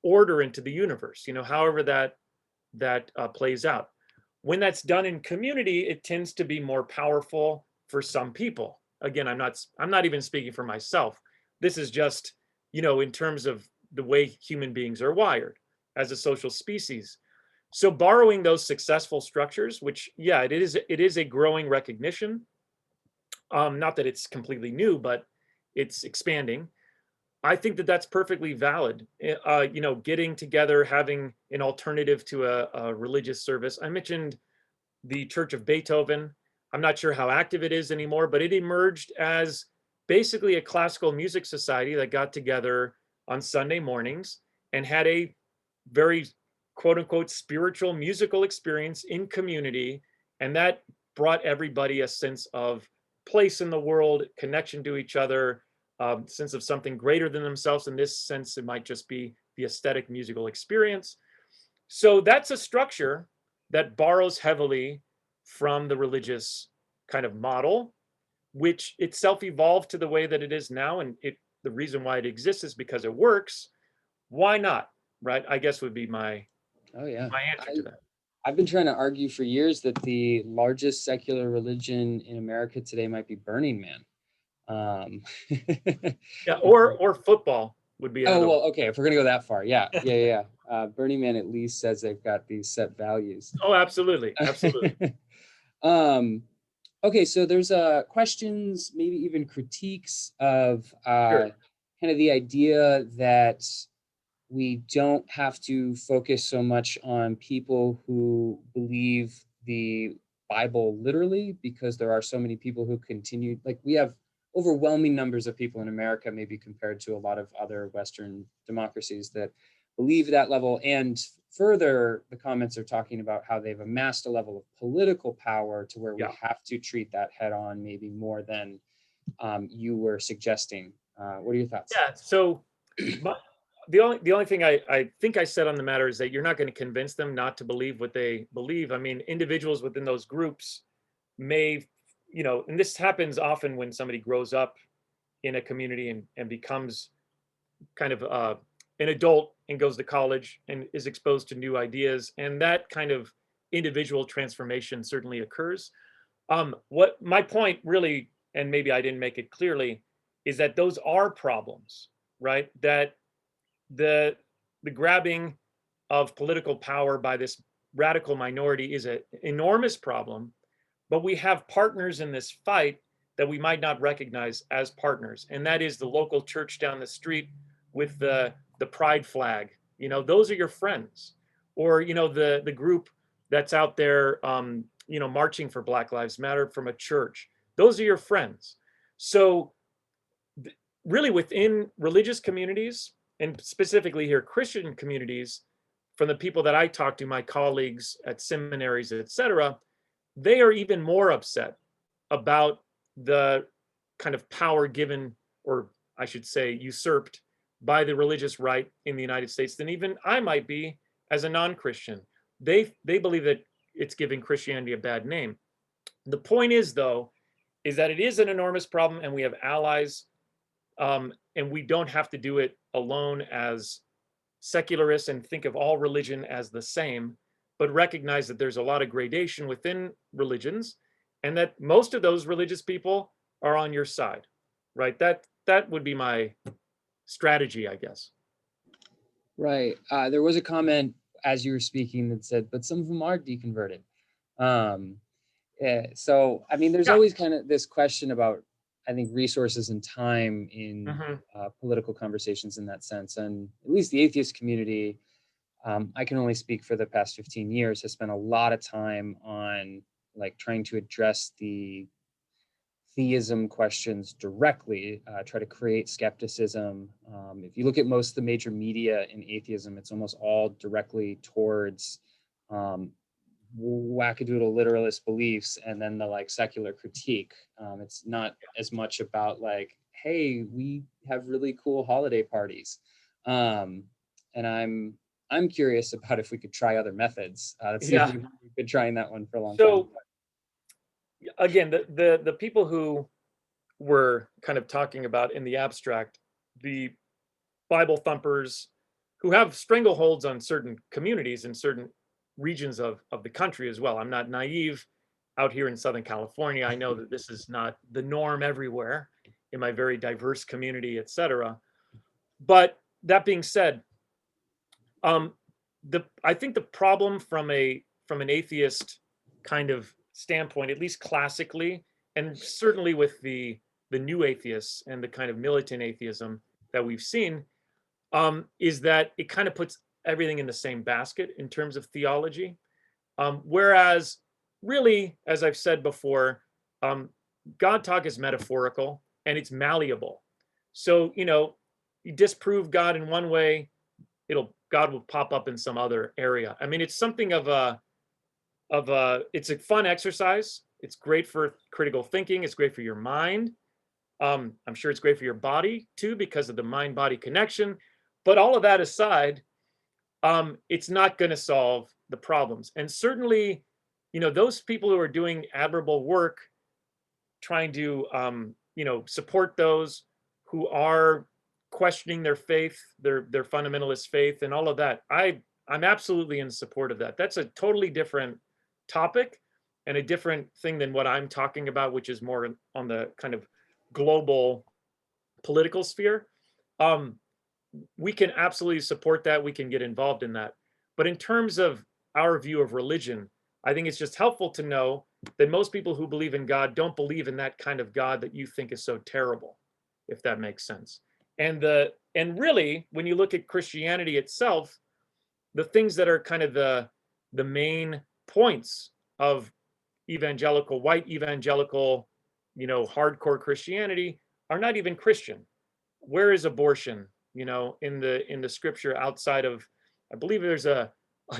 order into the universe. However that plays out. When that's done in community, it tends to be more powerful for some people. Again, I'm not even speaking for myself. This is just, in terms of the way human beings are wired as a social species. So borrowing those successful structures, which, yeah, it is a growing recognition. Not that it's completely new, but it's expanding. I think that that's perfectly valid. Getting together, having an alternative to a religious service. I mentioned the Church of Beethoven. I'm not sure how active it is anymore, but it emerged as basically a classical music society that got together on Sunday mornings and had a very quote unquote spiritual musical experience in community. And that brought everybody a sense of place in the world, connection to each other, sense of something greater than themselves. In this sense, it might just be the aesthetic musical experience. So that's a structure that borrows heavily from the religious kind of model, which itself evolved to the way that it is now. And the reason why it exists is because it works. Why not? Right? I guess would be my Oh yeah. answer to that. I've been trying to argue for years that the largest secular religion in America today might be Burning Man. Um, Yeah, or football would be oh another well, okay. If we're gonna go that far, yeah. Burning Man at least says they've got these set values. Oh, absolutely, absolutely. um, okay, so there's questions, maybe even critiques of Sure. kind of the idea that we don't have to focus so much on people who believe the Bible literally, because there are so many people who continue, like we have overwhelming numbers of people in America, maybe compared to a lot of other Western democracies that believe that level. And further, the comments are talking about how they've amassed a level of political power to where we Yeah. have to treat that head on, maybe more than you were suggesting. What are your thoughts? Yeah. So the only thing I think I said on the matter is that you're not going to convince them not to believe what they believe. I mean, individuals within those groups may, and this happens often when somebody grows up in a community and becomes kind of an adult and goes to college and is exposed to new ideas. And that kind of individual transformation certainly occurs. What my point really, and maybe I didn't make it clearly, is that those are problems, right? That the grabbing of political power by this radical minority is an enormous problem, but we have partners in this fight that we might not recognize as partners, and that is the local church down the street with the pride flag. Those are your friends, or the group that's out there, marching for Black Lives Matter from a church. Those are your friends. So really within religious communities, and specifically here Christian communities, from the people that I talk to, my colleagues at seminaries, etc., they are even more upset about the kind of power given, or I should say usurped, by the religious right in the United States than even I might be as a non-Christian. They believe that it's giving Christianity a bad name. The point is, though, is that it is an enormous problem, and we have allies, and we don't have to do it alone as secularists and think of all religion as the same, but recognize that there's a lot of gradation within religions, and that most of those religious people are on your side, right? That would be my strategy, I guess. Right. There was a comment as you were speaking that said, but some of them are deconverted. So, I mean, there's Yeah. always kind of this question about, I think, resources and time in Mhm. political conversations in that sense. And at least the atheist community, I can only speak for the past 15 years, has spent a lot of time on like trying to address the theism questions directly, try to create skepticism. If you look at most of the major media in atheism, it's almost all directly towards um, wackadoodle literalist beliefs and then the like secular critique. It's not as much about like, hey, we have really cool holiday parties. And I'm curious about if we could try other methods. Yeah. We've been trying that one for a long time. So again, the people who were kind of talking about in the abstract, the Bible thumpers who have strangleholds on certain communities in certain regions of the country as well. I'm not naive out here in Southern California. I know that this is not the norm everywhere in my very diverse community, etc. But that being said, um, I think the problem from an atheist kind of standpoint, at least classically, and certainly with the new atheists and the kind of militant atheism that we've seen, is that it kind of puts everything in the same basket in terms of theology. Whereas, really, as I've said before, God talk is metaphorical, and it's malleable. So, you disprove God in one way, God will pop up in some other area. I mean, it's something it's a fun exercise. It's great for critical thinking. It's great for your mind. I'm sure it's great for your body too, because of the mind-body connection. But all of that aside, it's not going to solve the problems. And certainly, those people who are doing admirable work, trying to, support those who are questioning their faith, their fundamentalist faith, and all of that. I'm absolutely in support of that. That's a totally different topic and a different thing than what I'm talking about, which is more on the kind of global political sphere. We can absolutely support that. We can get involved in that. But in terms of our view of religion, I think it's just helpful to know that most people who believe in God don't believe in that kind of God that you think is so terrible, if that makes sense. And really, when you look at Christianity itself, the things that are kind of the main points of white evangelical, hardcore Christianity are not even Christian. Where is abortion, in the scripture outside of, I believe there's a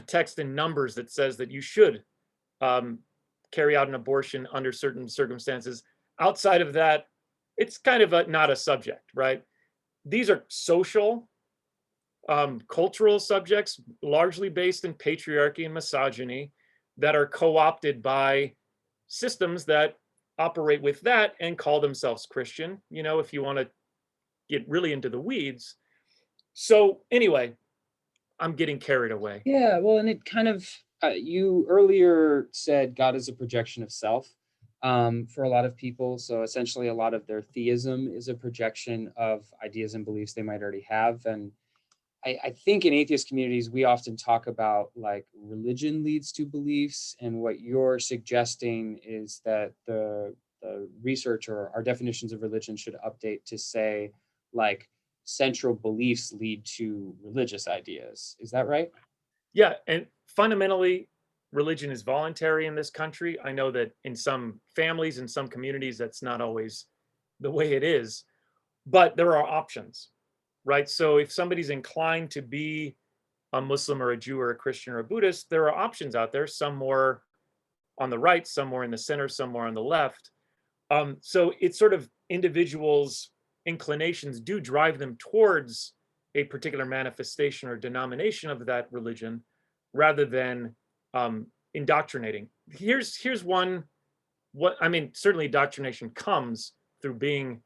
text in Numbers that says that you should carry out an abortion under certain circumstances. Outside of that, it's kind of not a subject, right? These are social, cultural subjects, largely based in patriarchy and misogyny, that are co-opted by systems that operate with that and call themselves Christian, if you want to get really into the weeds. So anyway, I'm getting carried away. Yeah, well, and it kind of, you earlier said God is a projection of self for a lot of people. So essentially, a lot of their theism is a projection of ideas and beliefs they might already have. And I think in atheist communities, we often talk about like religion leads to beliefs. And what you're suggesting is that the research or our definitions of religion should update to say like central beliefs lead to religious ideas. Is that right? Yeah, and fundamentally, religion is voluntary in this country. I know that in some families, in some communities, that's not always the way it is, but there are options, right? So if somebody's inclined to be a Muslim or a Jew or a Christian or a Buddhist, there are options out there, some more on the right, some more in the center, some more on the left. So it's sort of individuals' inclinations do drive them towards a particular manifestation or denomination of that religion, rather than indoctrinating. Here's one. Certainly indoctrination comes through being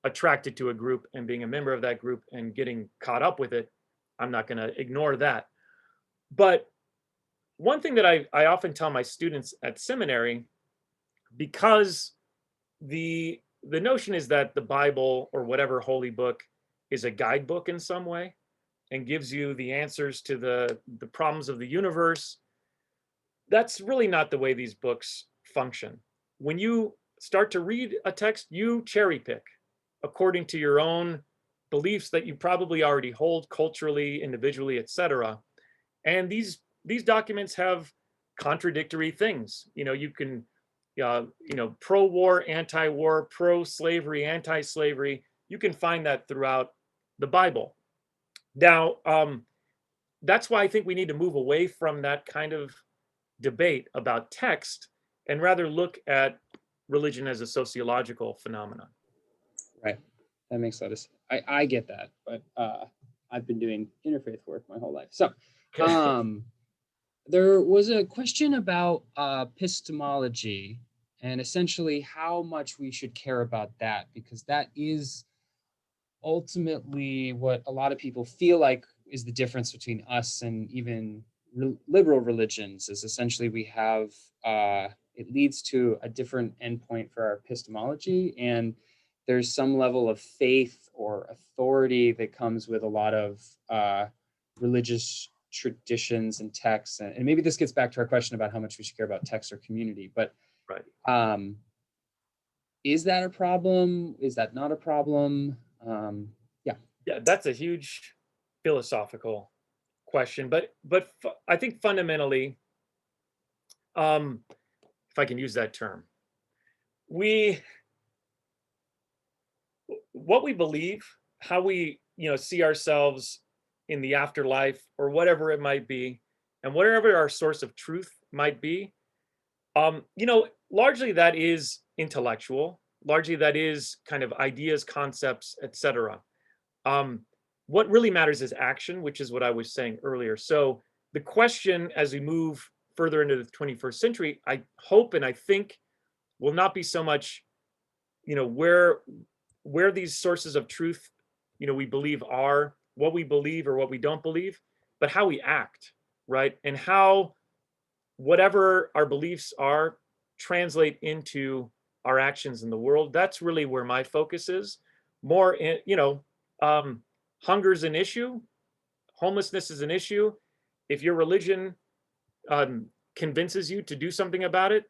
attracted to a group and being a member of that group and getting caught up with it. I'm not going to ignore that. But one thing that I often tell my students at seminary, because the notion is that the Bible or whatever holy book is a guidebook in some way and gives you the answers to the problems of the universe. That's really not the way these books function. When you start to read a text, you cherry pick according to your own beliefs that you probably already hold culturally, individually, etc. And these documents have contradictory things. You can pro-war, anti-war, pro-slavery, anti-slavery. You can find that throughout the Bible. Now, that's why I think we need to move away from that kind of debate about text and rather look at religion as a sociological phenomenon. Right. That makes a lot of sense. I get that, but I've been doing interfaith work my whole life. So there was a question about epistemology and essentially how much we should care about that, because that is ultimately what a lot of people feel like is the difference between us and even liberal religions, is essentially we have it leads to a different endpoint for our epistemology, and there's some level of faith or authority that comes with a lot of religious traditions and texts, and maybe this gets back to our question about how much we should care about text or community, but right. Is that a problem? Is that not a problem? Yeah, that's a huge philosophical question, but I think fundamentally, if I can use that term, we what we believe, how we, see ourselves in the afterlife or whatever it might be, and whatever our source of truth might be, largely that is intellectual, largely that is kind of ideas, concepts, etc. Um, what really matters is action, which is what I was saying earlier. So the question as we move further into the 21st century, I hope and I think will not be so much, where these sources of truth, we believe are, what we believe or what we don't believe, but how we act, right? And how whatever our beliefs are translate into our actions in the world. That's really where my focus is. More in, hunger is an issue, homelessness is an issue. If your religion um, convinces you to do something about it,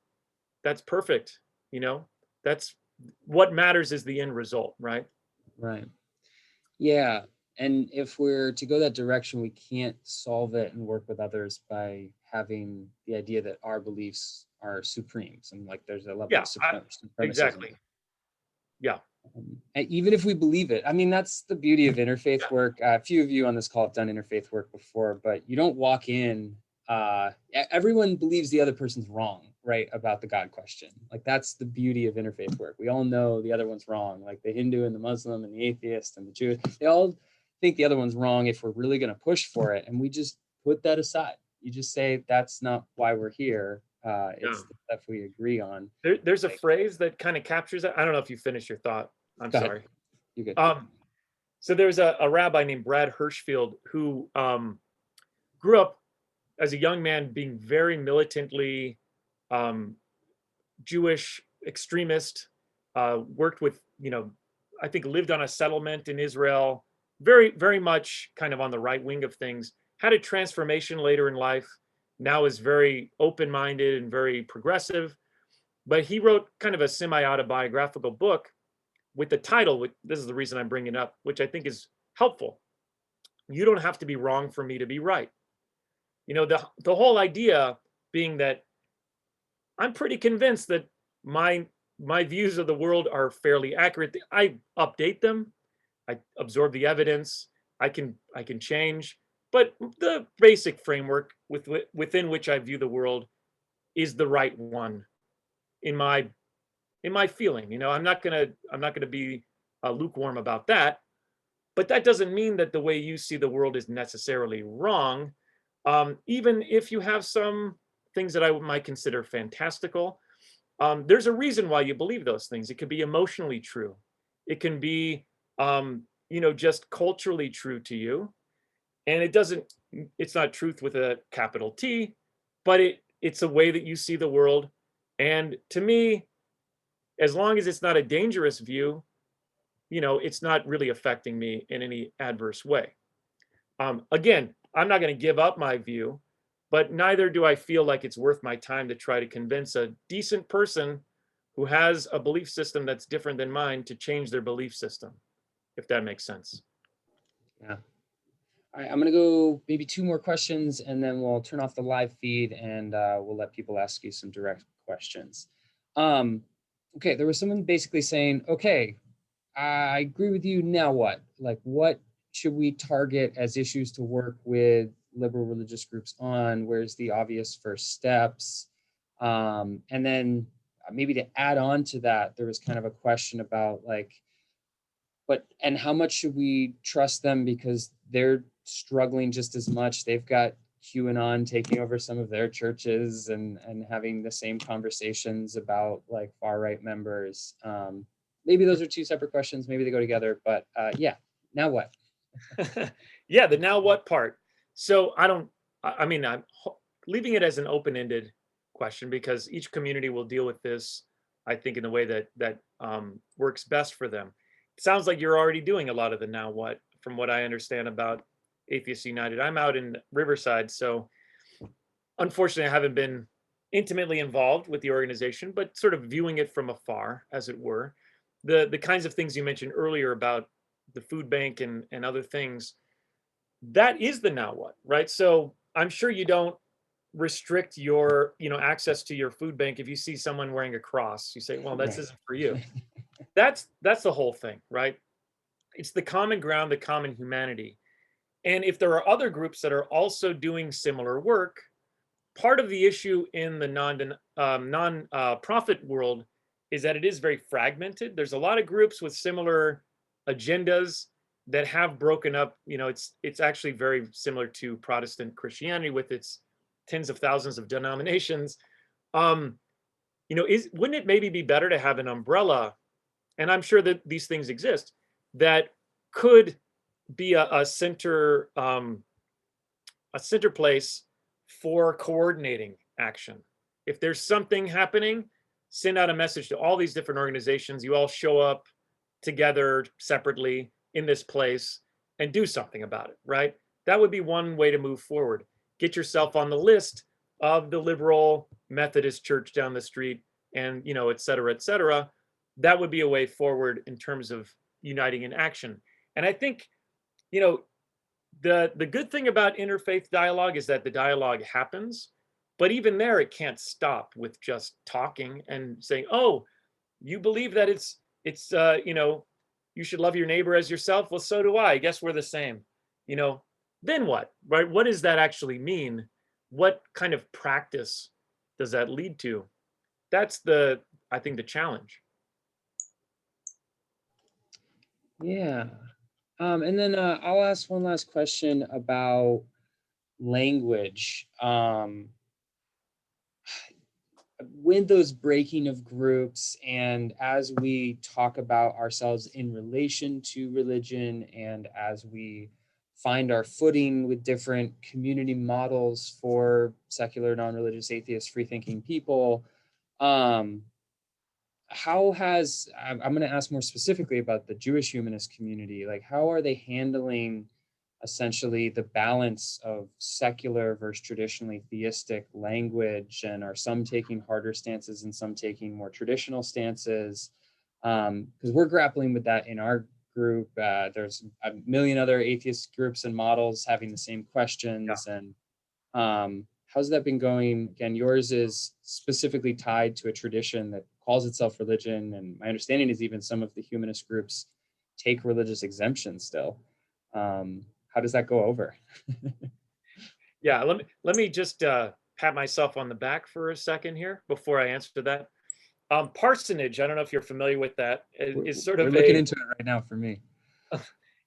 that's perfect. That's what matters is the end result, right? Right. Yeah. And if we're to go that direction, we can't solve it and work with others by having the idea that our beliefs are supreme. So like there's a level Yeah, of supremacism. exactly. Yeah, And even if we believe it, I mean, that's the beauty of interfaith work. A few of you on this call have done interfaith work before, but you don't walk in. Everyone believes the other person's wrong, right, about the God question. Like that's the beauty of interfaith work. We all know the other one's wrong. Like the Hindu and the Muslim and the atheist and the Jew, they all think the other one's wrong if we're really going to push for it, and we just put that aside. You just say that's not why we're here. yeah. It's the stuff we agree on. There's a phrase that kind of captures that. I don't know if you finished your thought. I'm Go ahead. sorry. You good? So there's a rabbi named Brad Hirschfield who grew up as a young man being very militantly um, Jewish extremist, worked with, I think lived on a settlement in Israel, very, very much kind of on the right wing of things, had a transformation later in life, now is very open-minded and very progressive. But he wrote kind of a semi-autobiographical book with the title, this is the reason I'm bringing it up, which I think is helpful. You don't have to be wrong for me to be right. The whole idea being that I'm pretty convinced that my views of the world are fairly accurate. I update them, I absorb the evidence, I can change, but the basic framework within which I view the world is the right one in my feeling. I'm not gonna be lukewarm about that, but that doesn't mean that the way you see the world is necessarily wrong. Even if you have some things that I might consider fantastical, there's a reason why you believe those things. It could be emotionally true. It can be, just culturally true to you. And it's not truth with a capital T, but it's a way that you see the world. And to me, as long as it's not a dangerous view, it's not really affecting me in any adverse way. Again, I'm not going to give up my view, but neither do I feel like it's worth my time to try to convince a decent person who has a belief system that's different than mine to change their belief system, if that makes sense. Yeah. All right, I'm gonna go maybe two more questions, and then we'll turn off the live feed, and we'll let people ask you some direct questions. Okay, there was someone basically saying, okay, I agree with you. Now what? Like, what should we target as issues to work with liberal religious groups on? Where's the obvious first steps? And then maybe to add on to that, there was kind of a question about like, and how much should we trust them because they're struggling just as much? They've got QAnon taking over some of their churches and having the same conversations about like far right members. Maybe those are two separate questions. Maybe they go together. But yeah, now what? Yeah, the now what part. So I'm leaving it as an open-ended question because each community will deal with this, I think, in the way that works best for them. It sounds like you're already doing a lot of the now what, from what I understand about Atheists United. I'm out in Riverside, so unfortunately I haven't been intimately involved with the organization, but sort of viewing it from afar, as it were. The kinds of things you mentioned earlier about the food bank and other things, that is the now what, right? So I'm sure you don't restrict your access to your food bank if you see someone wearing a cross. You say, well, this Right. isn't for you. That's the whole thing, right? it's the common ground, the common humanity. And if there are other groups that are also doing similar work, part of the issue in the non-profit world is that it is very fragmented. There's a lot of groups with similar agendas that have broken up. It's actually very similar to Protestant Christianity with its tens of thousands of denominations. Wouldn't it maybe be better to have an umbrella? And I'm sure that these things exist that could be a center place for coordinating action. If there's something happening, send out a message to all these different organizations. You all show up together separately in this place and do something about it, right? That would be one way to move forward. Get yourself on the list of the liberal Methodist church down the street and, et cetera, et cetera. That would be a way forward in terms of uniting in action. And I think, the good thing about interfaith dialogue is that the dialogue happens, but even there, it can't stop with just talking and saying, "Oh, you believe that it's you should love your neighbor as yourself. Well, so do I. I guess we're the same." Then what, right? What does that actually mean? What kind of practice does that lead to? That's I think, the challenge. Yeah. And then I'll ask one last question about language. With those breaking of groups, and as we talk about ourselves in relation to religion, and as we find our footing with different community models for secular, non-religious, atheist, free-thinking people, how has, I'm going to ask more specifically about the Jewish humanist community, like how are they handling essentially the balance of secular versus traditionally theistic language, and are some taking harder stances and some taking more traditional stances? Because we're grappling with that in our group. There's a million other atheist groups and models having the same questions. Yeah. And how's that been going? Again, yours is specifically tied to a tradition that calls itself religion, and my understanding is even some of the humanist groups take religious exemptions still. How does that go over? Yeah, let me just pat myself on the back for a second here before I answer that. Parsonage, I don't know if you're familiar with that, is sort We're of looking into it right now for me.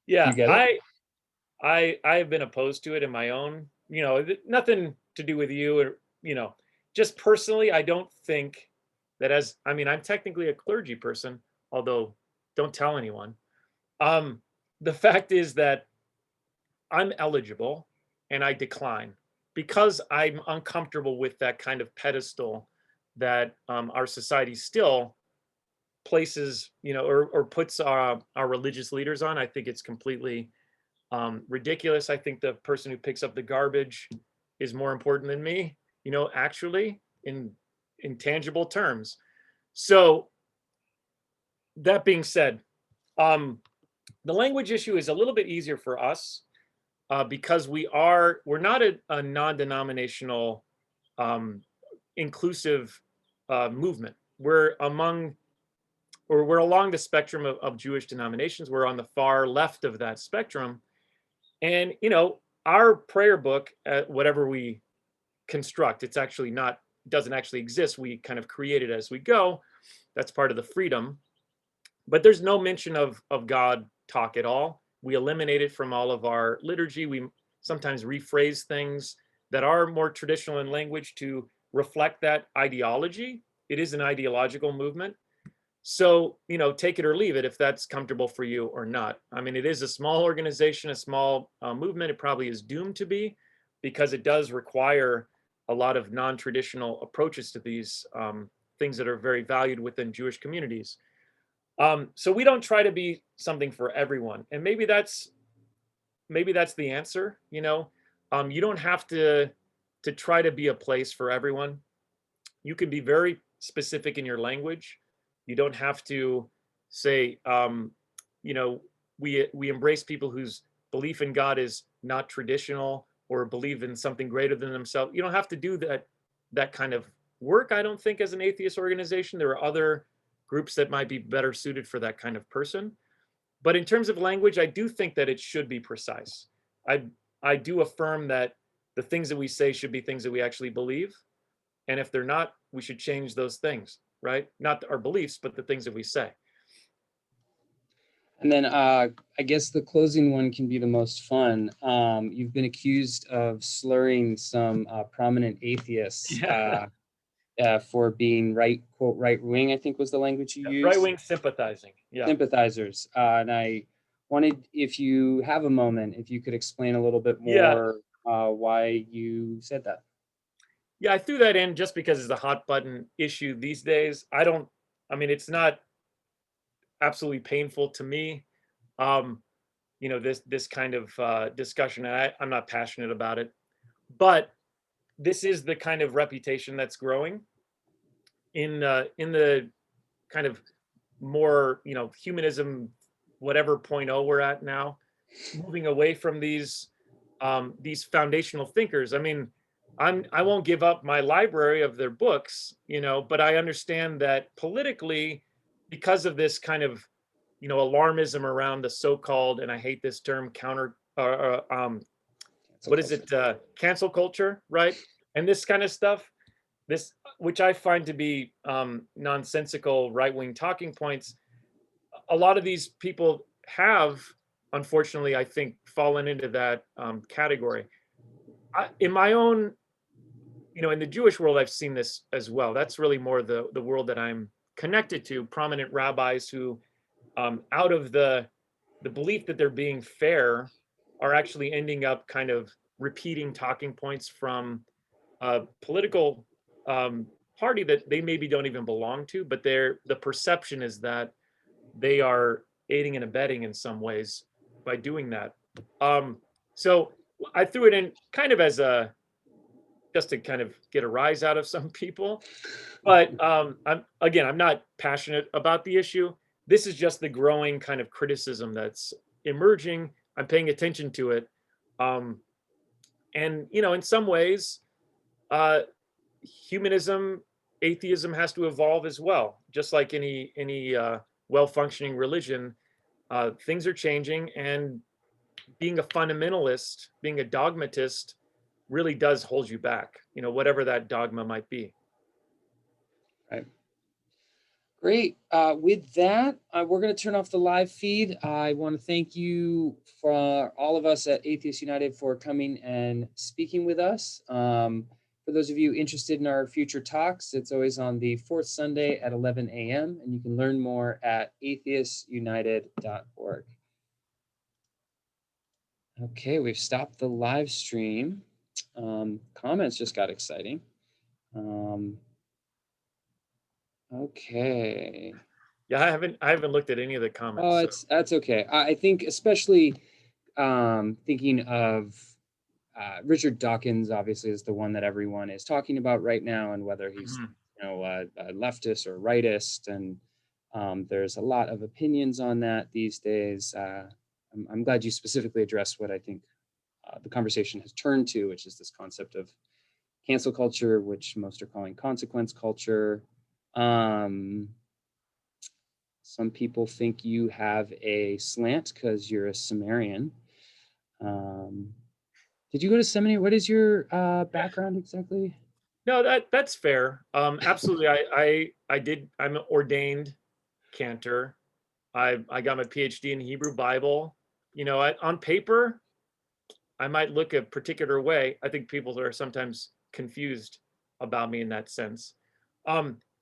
yeah, You get it? I have been opposed to it in my own, nothing to do with you, or, just personally, I don't think that I'm technically a clergy person, although don't tell anyone. The fact is that I'm eligible and I decline because I'm uncomfortable with that kind of pedestal that our society still places, or puts our religious leaders on. I think it's completely ridiculous. I think the person who picks up the garbage is more important than me, actually, in tangible terms. So that being said, the language issue is a little bit easier for us because we're not a non-denominational inclusive movement. We're along the spectrum of Jewish denominations. We're on the far left of that spectrum. And, our prayer book, whatever we construct, doesn't actually exist. We kind of create it as we go. That's part of the freedom. But there's no mention of God talk at all. We eliminate it from all of our liturgy. We sometimes rephrase things that are more traditional in language to reflect that ideology. It is an ideological movement. So, take it or leave it if that's comfortable for you or not. I mean, it is a small organization, a small movement. It probably is doomed to be, because it does require a lot of non-traditional approaches to these things that are very valued within Jewish communities. So we don't try to be something for everyone. And maybe that's the answer. You don't have to try to be a place for everyone. You can be very specific in your language. You don't have to say, we embrace people whose belief in God is not traditional or believe in something greater than themselves. You don't have to do that kind of work, I don't think, as an atheist organization. There are other groups that might be better suited for that kind of person. But in terms of language, I do think that it should be precise. I do affirm that the things that we say should be things that we actually believe. And if they're not, we should change those things, right? Not our beliefs, but the things that we say. And then I guess the closing one can be the most fun. You've been accused of slurring some prominent atheists Yeah. for being quote, right wing, I think was the language you used. Right-wing sympathizing. Yeah. Sympathizers. And I wanted, if you have a moment, if you could explain a little bit Yeah. more why you said that. Yeah, I threw that in just because it's a hot button issue these days. I mean, it's not absolutely painful to me. Um, this kind of discussion, and I'm not passionate about it, but this is the kind of reputation that's growing in the kind of more, humanism, whatever point oh we're at now, moving away from these foundational thinkers. I mean, I won't give up my library of their books, but I understand that politically, because of this kind of, alarmism around the so-called, and I hate this term, Cancel what is culture. it, cancel culture, right? And this kind of stuff, this, which I find to be nonsensical right-wing talking points. A lot of these people have, unfortunately, I think, fallen into that category. In my own, in the Jewish world, I've seen this as well. That's really more the world that I'm connected to. Prominent rabbis who, out of the belief that they're being fair, are actually ending up kind of repeating talking points from a political party that they maybe don't even belong to, but the perception is that they are aiding and abetting in some ways by doing that. So I threw it in kind of as a just to kind of get a rise out of some people. But I'm not passionate about the issue. This is just the growing kind of criticism that's emerging. I'm paying attention to it, and in some ways, uh, humanism, atheism has to evolve as well. Just like any well-functioning religion, things are changing, and being a fundamentalist, being a dogmatist, really does hold you back. Whatever that dogma might be. Right. Great. With that, we're going to turn off the live feed. I want to thank you for all of us at Atheists United for coming and speaking with us. For those of you interested in our future talks, it's always on the fourth Sunday at 11 a.m. and you can learn more at atheistsunited.org. Okay, we've stopped the live stream. Comments just got exciting. Okay. Yeah, I haven't looked at any of the comments. Oh, that's okay. I think especially thinking of Richard Dawkins, obviously, is the one that everyone is talking about right now, and whether he's Mhm. a leftist or rightist, and there's a lot of opinions on that these days. I'm glad you specifically addressed what I think the conversation has turned to, which is this concept of cancel culture, which most are calling consequence culture. Some people think you have a slant because you're a Sumerian. Did you go to seminary? What is your background exactly? No, that's fair. Absolutely. I did. I'm an ordained cantor. I got my PhD in Hebrew Bible. On paper, I might look a particular way. I think people are sometimes confused about me in that sense.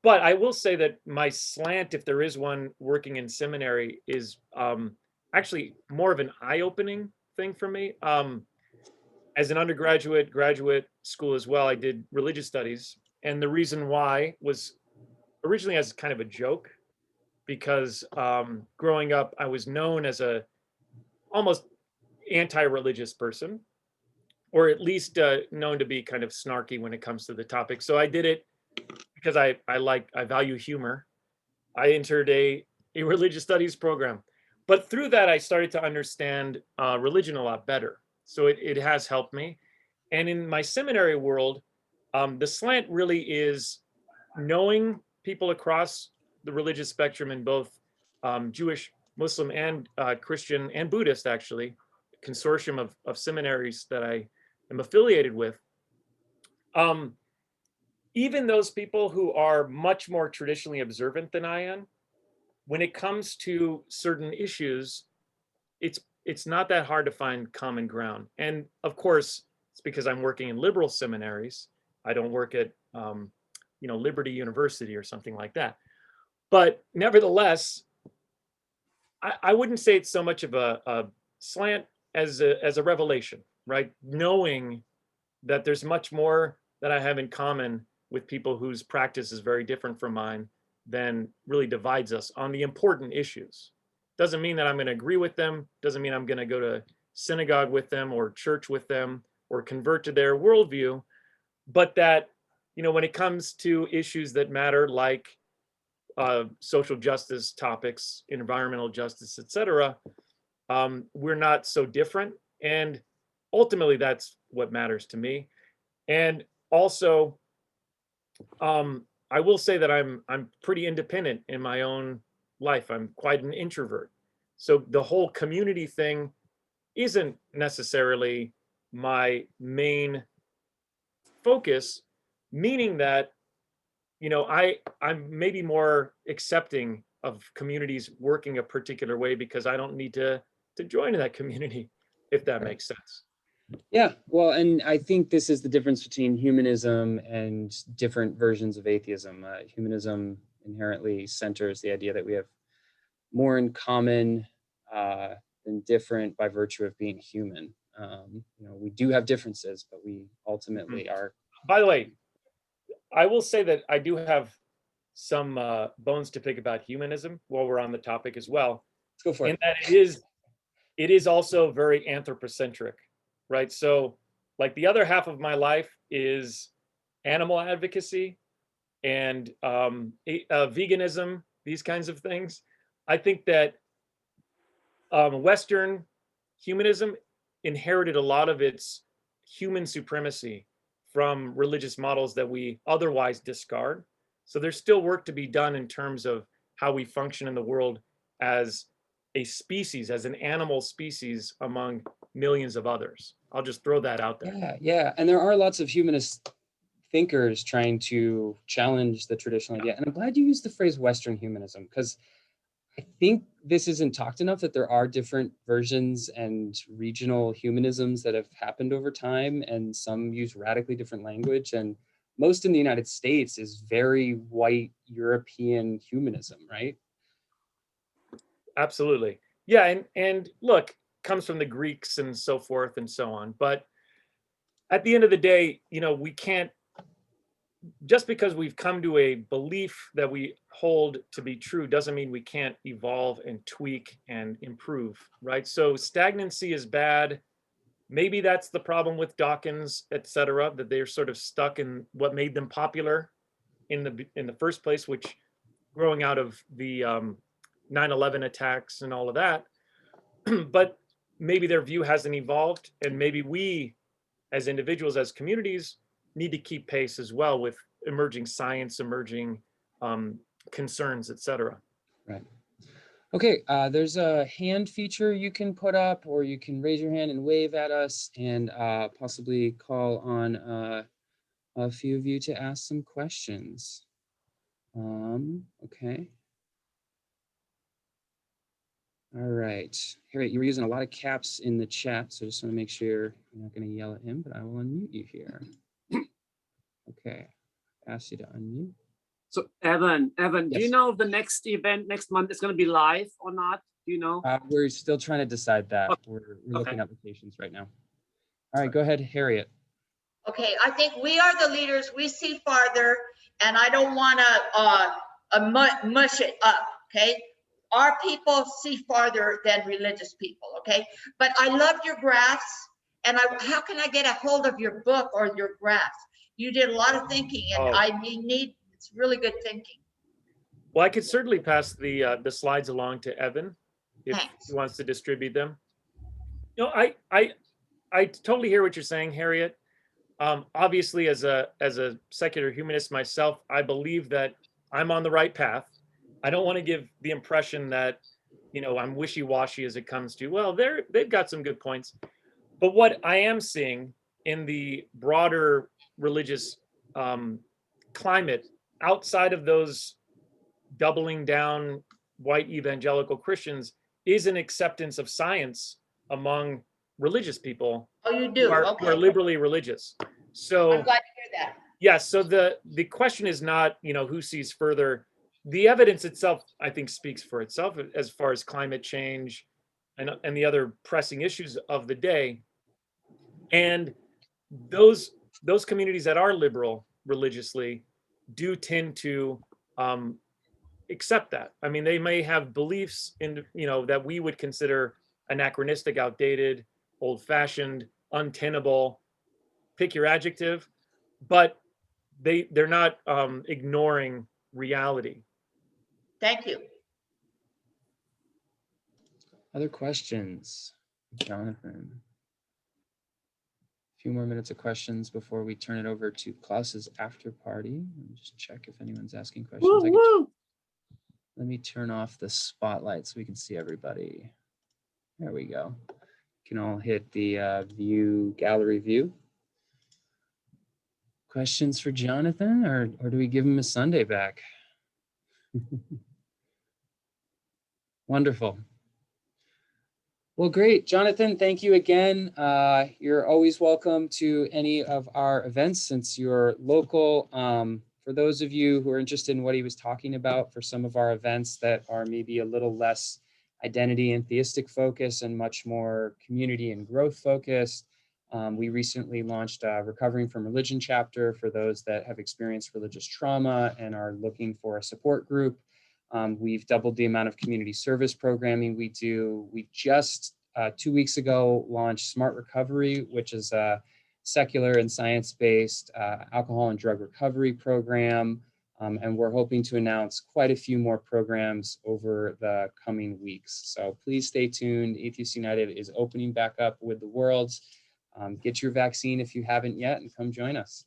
But I will say that my slant, if there is one working in seminary, is actually more of an eye-opening thing for me. As an undergraduate, graduate school as well, I did religious studies. And the reason why was originally as kind of a joke, because growing up, I was known as a almost anti-religious person, or at least known to be kind of snarky when it comes to the topic. So I did it because I value humor. I entered a religious studies program, but through that I started to understand religion a lot better. So it has helped me. And in my seminary world, the slant really is knowing people across the religious spectrum in both Jewish Muslim and Christian and Buddhist, actually, consortium of seminaries that I am affiliated with. Even those people who are much more traditionally observant than I am, when it comes to certain issues, it's not that hard to find common ground. And of course, it's because I'm working in liberal seminaries. I don't work at Liberty University or something like that. But nevertheless, I wouldn't say it's so much of a slant as a revelation, right? Knowing that there's much more that I have in common with people whose practice is very different from mine than really divides us on the important issues. Doesn't mean that I'm going to agree with them. Doesn't mean I'm going to go to synagogue with them or church with them or convert to their worldview. But that, when it comes to issues that matter, like social justice topics, environmental justice, etc., we're not so different. And ultimately, that's what matters to me. And also, I will say that I'm pretty independent in my own life. I'm quite an introvert. So the whole community thing isn't necessarily my main focus, meaning that, I'm maybe more accepting of communities working a particular way because I don't need to join that community, if that makes sense. Yeah, well, and I think this is the difference between humanism and different versions of atheism. Humanism inherently centers the idea that we have more in common than different by virtue of being human. We do have differences, but we ultimately are. By the way, I will say that I do have some bones to pick about humanism while we're on the topic as well. Let's go for in it. that it is also very anthropocentric, right? So like the other half of my life is animal advocacy and veganism, these kinds of things. I think that Western humanism inherited a lot of its human supremacy from religious models that we otherwise discard. So there's still work to be done in terms of how we function in the world as a species, as an animal species among millions of others. I'll just throw that out there. Yeah. And there are lots of humanist thinkers trying to challenge the traditional idea. And I'm glad you used the phrase Western humanism, because I think this isn't talked enough, that there are different versions and regional humanisms that have happened over time, and some use radically different language. And most in the United States is very white European humanism, right? Absolutely. Yeah, and look, comes from the Greeks and so forth and so on. But at the end of the day, we can't, just because we've come to a belief that we hold to be true doesn't mean we can't evolve and tweak and improve, right? So stagnancy is bad. Maybe that's the problem with Dawkins, et cetera, that they're sort of stuck in what made them popular in the first place, which growing out of the 9/11 attacks and all of that. But maybe their view hasn't evolved, and maybe we as individuals, as communities, need to keep pace as well with emerging science, emerging concerns, et cetera. Right. Okay, there's a hand feature you can put up, or you can raise your hand and wave at us, and possibly call on a few of you to ask some questions. Okay. All right. Harriet, you were using a lot of caps in the chat, so just want to make sure you're not going to yell at him, but I will unmute you here. Okay. Ask you to unmute. So Evan, Yes. Do you know if the next event next month is going to be live or not? Do you know? We're still trying to decide that. Okay. We're looking at locations right now. All right, go ahead, Harriet. Okay, I think we are the leaders. We see farther, and I don't want to mush it up. Okay, our people see farther than religious people. Okay, but I loved your graphs, and how can I get a hold of your book or your graphs? You did a lot of thinking, and I need it's really good thinking. Well, I could certainly pass the slides along to Evan if Thanks. he wants to distribute them. I totally hear what you're saying, Harriet. Obviously, as a secular humanist myself, I believe that I'm on the right path. I don't want to give the impression that I'm wishy-washy as it comes to, well, they've got some good points. But what I am seeing in the broader religious climate outside of those doubling down white evangelical Christians is an acceptance of science among religious people Oh, you who do? are Okay. liberally religious. I'm So glad to hear that. yes, so the question is not, who sees further. The evidence itself, I think, speaks for itself as far as climate change and the other pressing issues of the day. And those communities that are liberal religiously do tend to accept that. I mean, they may have beliefs in, that we would consider anachronistic, outdated, old-fashioned, untenable, pick your adjective, but they're not ignoring reality. Thank you. Other questions, Jonathan? A few more minutes of questions before we turn it over to Klaus's after party. Let me just check if anyone's asking questions. Let me turn off the spotlight so we can see everybody. There we go. You can all hit the view gallery view. Questions for Jonathan, or do we give him a Sunday back? Wonderful. Well, great. Jonathan, thank you again. You're always welcome to any of our events since you're local. For those of you who are interested in what he was talking about for some of our events that are maybe a little less identity and theistic focus and much more community and growth focused, we recently launched a Recovering from Religion chapter for those that have experienced religious trauma and are looking for a support group. We've doubled the amount of community service programming we do. We just 2 weeks ago launched Smart Recovery, which is a secular and science-based alcohol and drug recovery program. And we're hoping to announce quite a few more programs over the coming weeks. So please stay tuned. Atheists United is opening back up with the Worlds. Get your vaccine if you haven't yet and come join us.